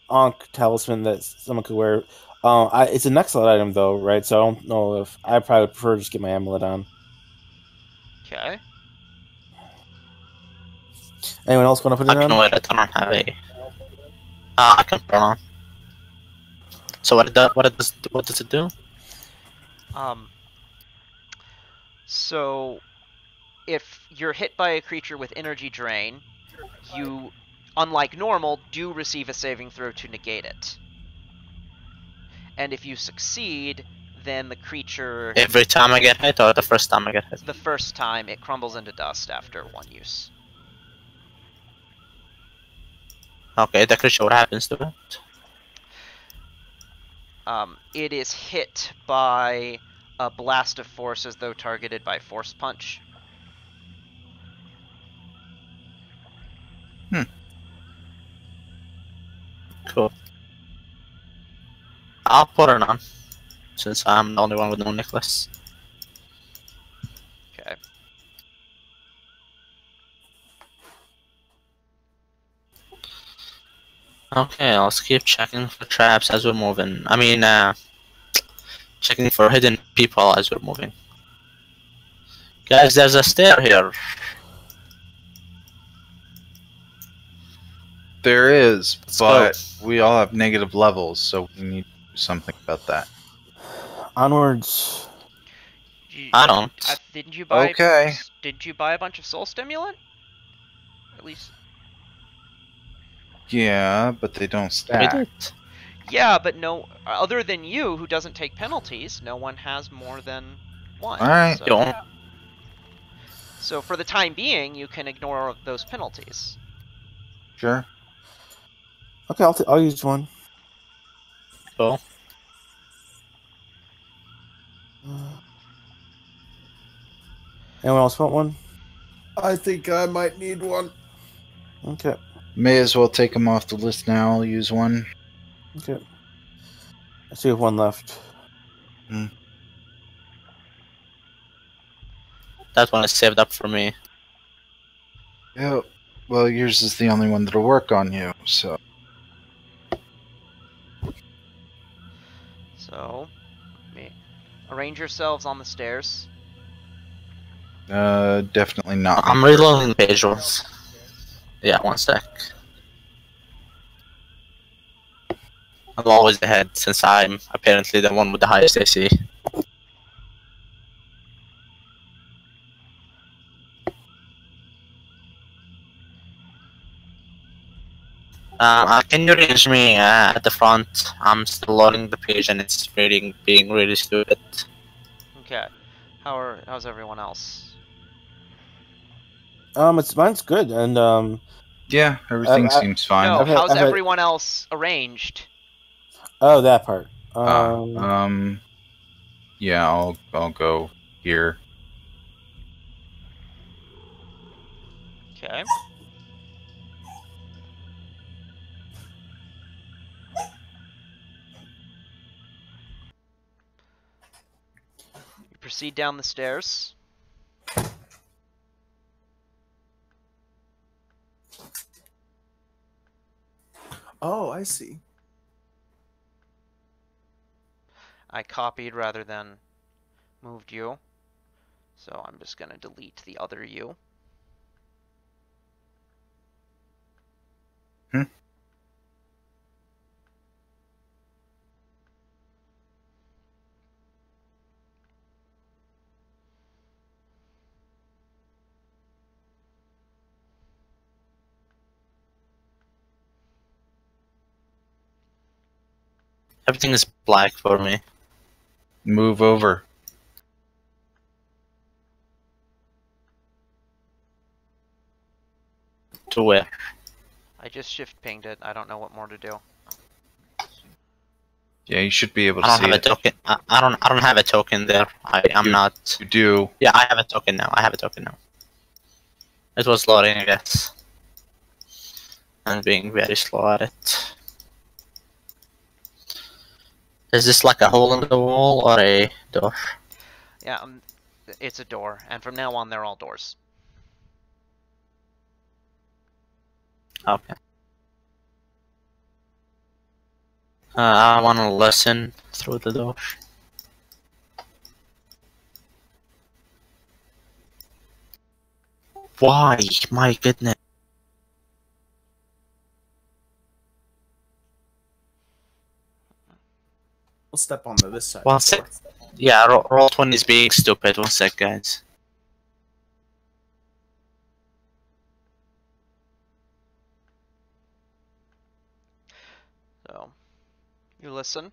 Ankh talisman that someone could wear. It's an excellent item though, right? So I don't know if I probably prefer to just get my amulet on. Okay. Anyone else want to put I it can on? wear it. I don't have a. I can put it on. So what does it do? So if you're hit by a creature with energy drain, you, unlike normal, do receive a saving throw to negate it. And if you succeed, then the creature, Every time I get hit, or the first time I get hit? the first time, it crumbles into dust after 1 use. Okay, the creature. What happens to it? It is hit by a blast of force as though targeted by force punch. Cool. I'll put it on, since I'm the only one with no necklace. Okay. Okay, let's keep checking for traps as we're moving. I mean, checking for hidden people as we're moving. Guys, there's a stair here. There is, Let's but go. we all have negative levels, so we need to do something about that. Onwards. I don't. Didn't you buy? Okay. Didn't you buy a bunch of soul stimulant? At least. Yeah, but they don't We stack. did. Yeah, but no. Other than you, who doesn't take penalties, no one has more than one. Alright. So, Yo. so for the time being, you can ignore those penalties. Sure. Okay, I'll use one. Cool. Anyone else want one? I think I might need one. Okay. May as well take them off the list now. I'll use one. Okay. I see have one left. That one is saved up for me. Yep. Well, yours is the only one that'll work on you, so. So, arrange yourselves on the stairs. Definitely not. I'm reloading the page once. Yeah, one sec. I'm always ahead since I'm apparently the one with the highest AC. Can you arrange me at the front? I'm still loading the page and it's being really stupid. Okay. How's everyone else? Mine's good, and Yeah, everything seems fine. No, how's I've had- everyone else arranged? Oh, that part. Yeah, I'll go here. Okay. You proceed down the stairs. Oh, I see. I copied rather than moved you. So I'm just going to delete the other you. Everything is black for me. move over. To where? I just shift pinged it. I don't know what more to do. Yeah, you should be able to I don't see have a it. token. I don't have a token there. I'm not. You do. Yeah, I have a token now. I have a token now. It was loading, I guess. I'm being very slow at it. Is this like a hole in the wall or a door? Yeah, it's a door, and from now on, they're all doors. Okay. I want to listen through the door. Why? My goodness. We'll step on this side. One sec. Yeah, roll 20 is being stupid. One sec, guys. So, you listen.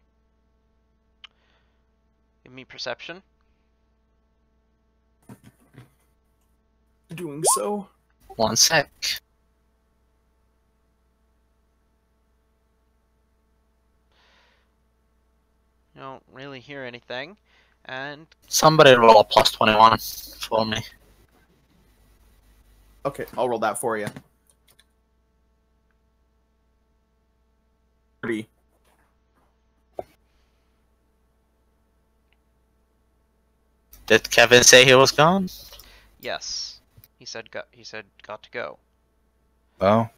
Give me perception. Doing so. One sec. You don't really hear anything, and Somebody roll a plus 21 for me. Okay, I'll roll that for you. 30. Did Kevin say he was gone? yes, he said got to go. Oh,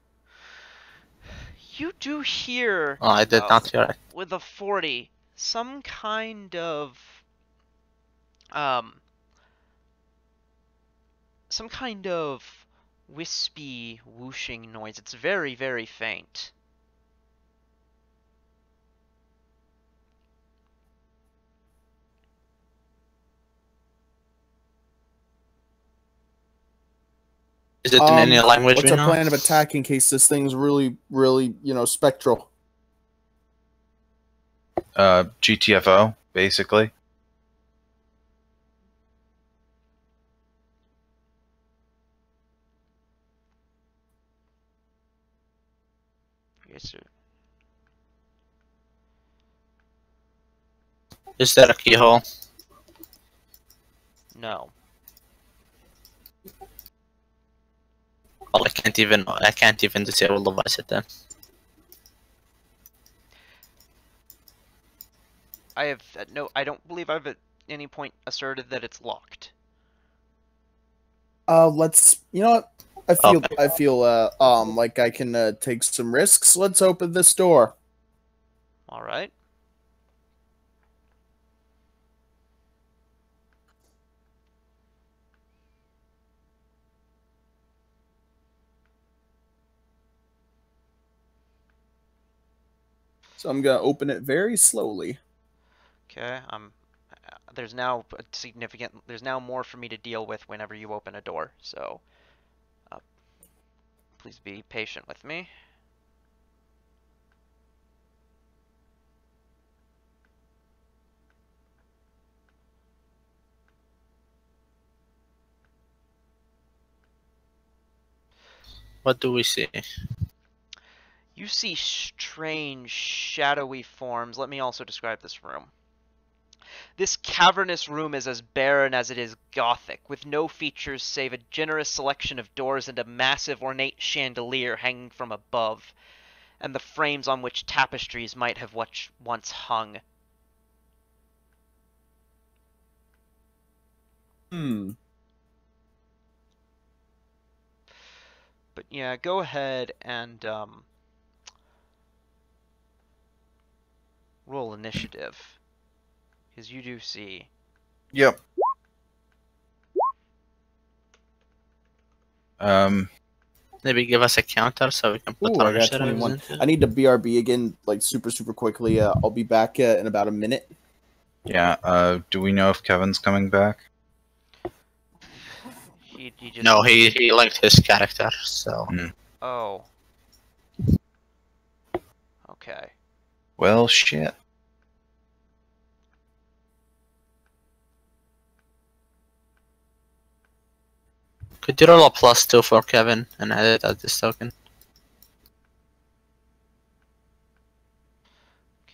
You do hear Oh, I did not hear it. with a 40 some kind of um wispy whooshing noise. It's very, very faint. Is it in any language What's we our know? plan of attack in case this thing's really, really, spectral? GTFO, basically. Yes, sir. Is there a keyhole? No. Well, I can't even disable the device it then. I have I don't believe I've at any point asserted that it's locked. Let's. You know what? Okay. I feel like I can take some risks. Let's open this door. All right. So I'm gonna open it very slowly. Okay. There's now a significant. There's now more for me to deal with whenever you open a door. So, please be patient with me. What do we see? You see strange, shadowy forms. Let me also describe this room. This cavernous room is as barren as it is gothic, with no features save a generous selection of doors and a massive ornate chandelier hanging from above, and the frames on which tapestries might have once hung. But yeah, go ahead and roll initiative, because you do see. Yep. Maybe give us a counter so we can put Ooh, our I got initiatives 21. into. I need to BRB again, like super, super quickly. I'll be back in about a minute. Yeah. Do we know if Kevin's coming back? He just. No, he linked his character, so. Oh. Okay. Well, shit. Could you roll a +2 for Kevin and add it as this token?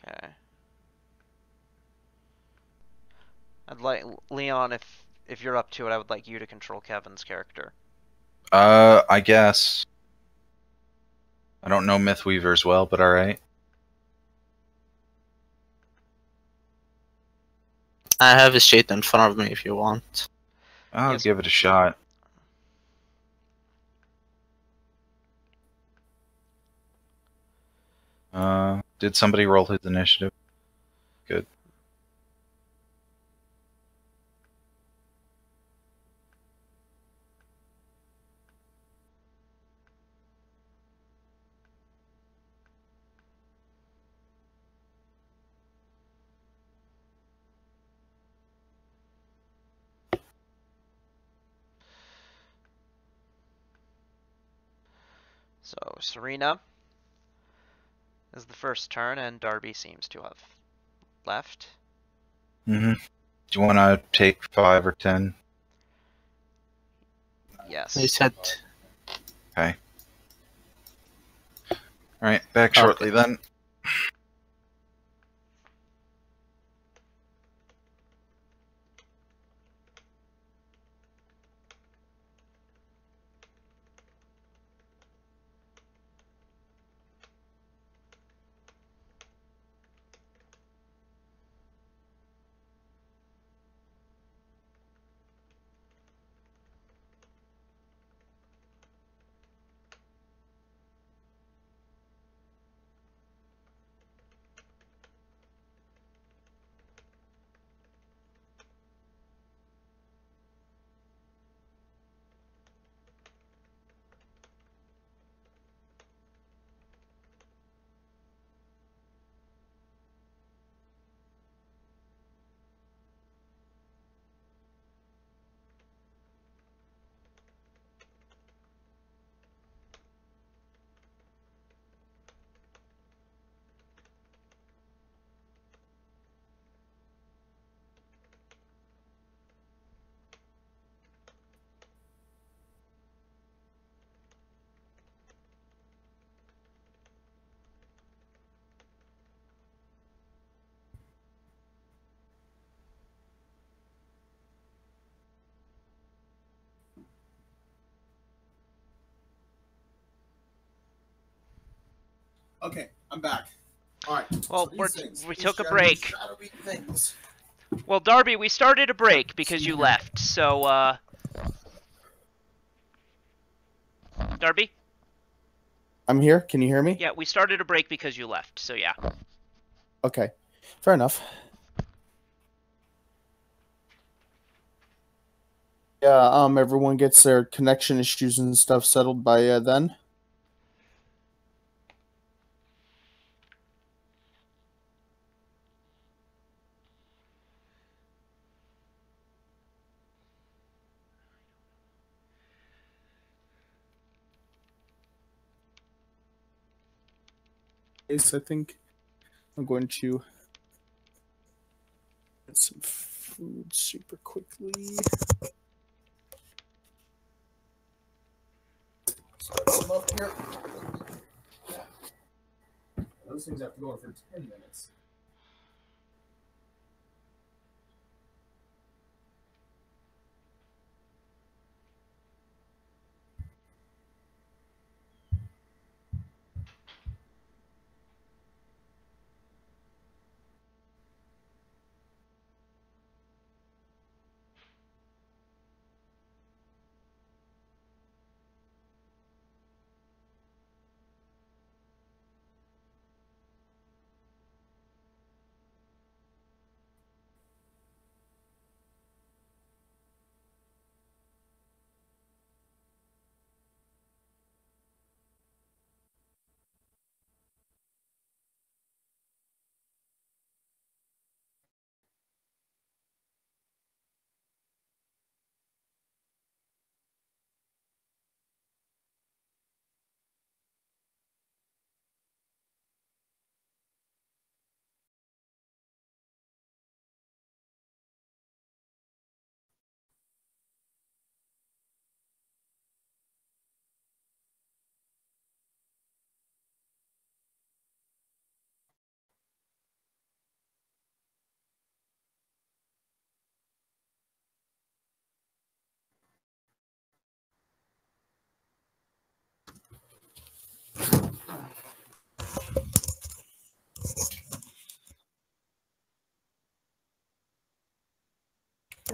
Okay. I'd like Leon, if you're up to it, I would like you to control Kevin's character. I guess. I don't know Mythweaver as well, but alright. I have his sheet in front of me if you want. I'll Yes. give it a shot. Did somebody roll his initiative? Good. So Serena is the first turn, and Darby seems to have left. Mm-hmm. Do you want to take 5 or 10? Yes. He said, Okay. Alright, back shortly then. Okay, I'm back. All right. Well, So we took a break. things. Well, Darby, we started a break because you left. So, Darby? I'm here. Can you hear me? Yeah, we started a break because you left. So yeah. Okay, fair enough. Yeah. Everyone gets their connection issues and stuff settled by then. Yes, I think I'm going to get some food super quickly. Start some up here. Those things have to go on for 10 minutes.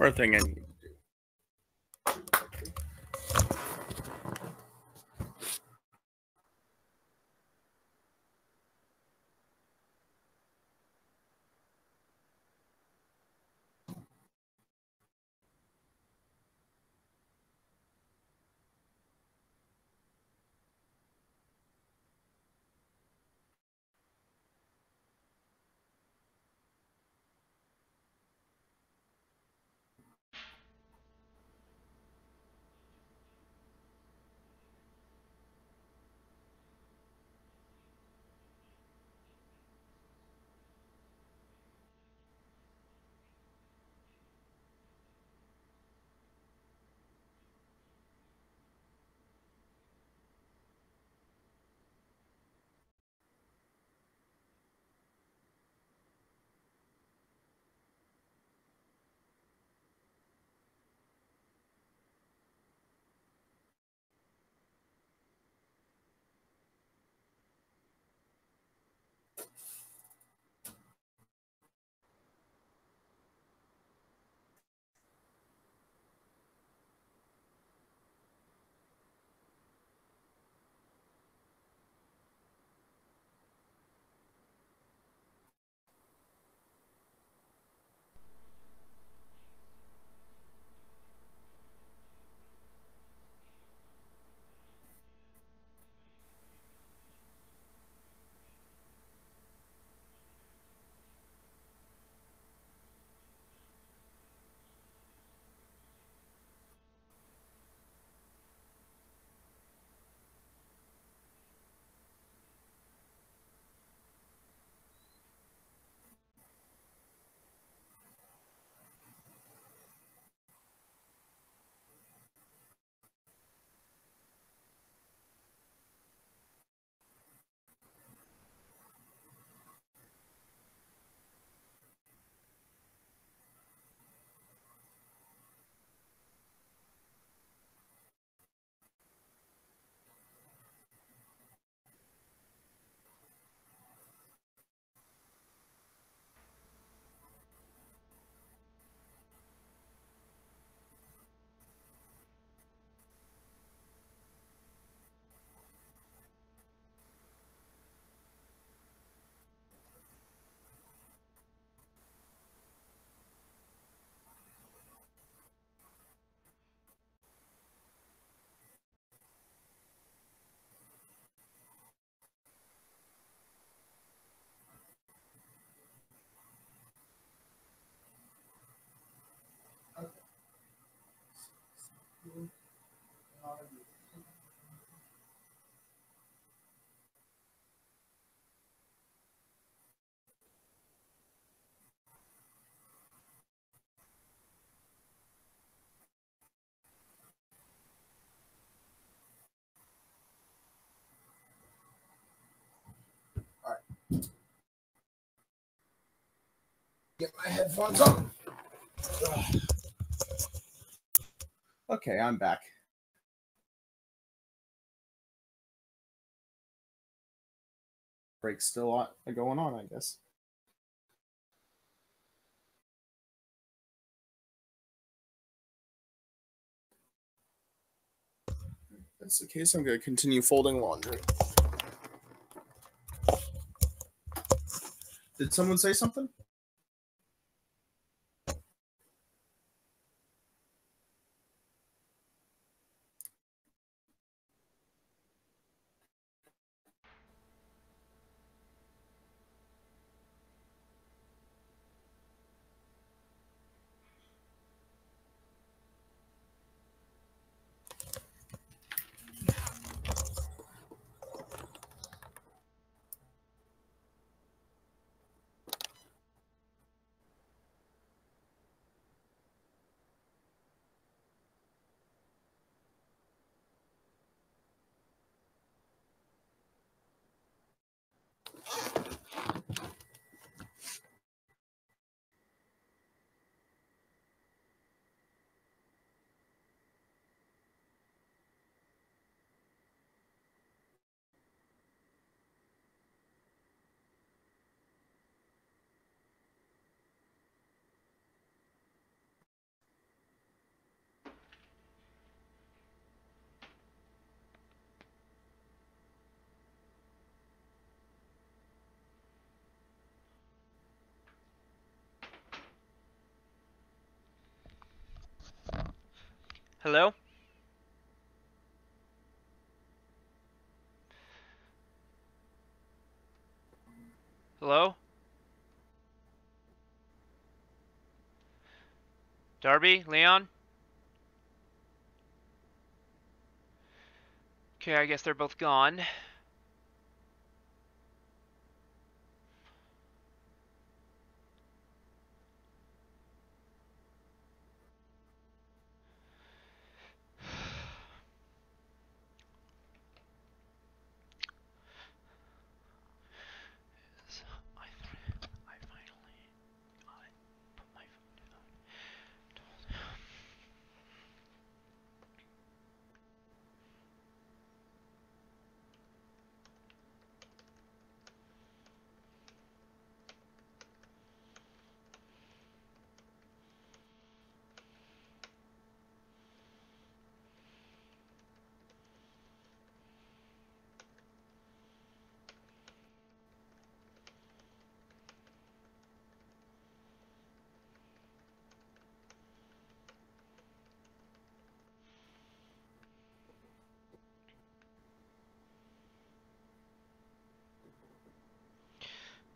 more thing I need to do. Get my headphones on. Okay, I'm back. Break's still going on, I guess. If that's the case, I'm going to continue folding laundry. Did someone say something? Hello? Hello? Darby? Leon? Okay, I guess they're both gone. I finally got it. Put my phone down.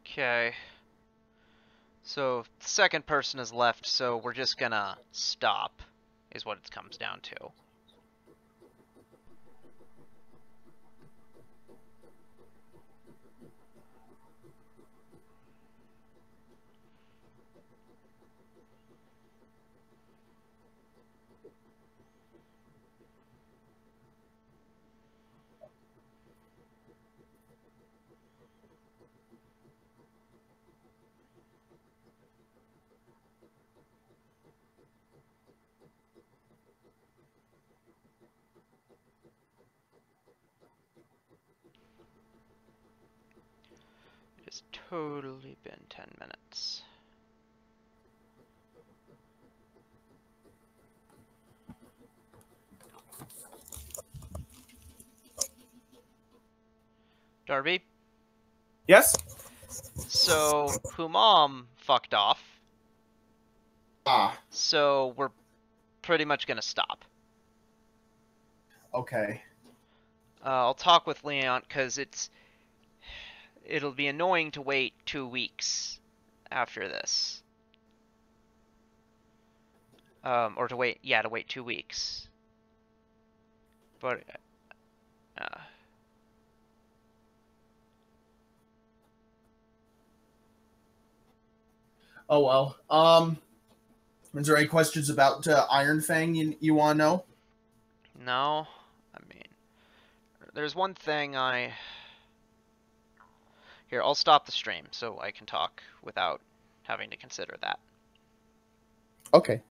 Okay. So, the second person is left, so we're just gonna stop, is what it comes down to. It has totally been 10 minutes. Darby? Yes? So, Humam fucked off, Ah, so we're pretty much gonna stop. okay. I'll talk with Leon, because it'll be annoying to wait 2 weeks after this. Or to wait 2 weeks. But, Oh well. Is there any questions about Iron Fang you want to know? no, I mean, there's one thing Here, I'll stop the stream so I can talk without having to consider that. Okay.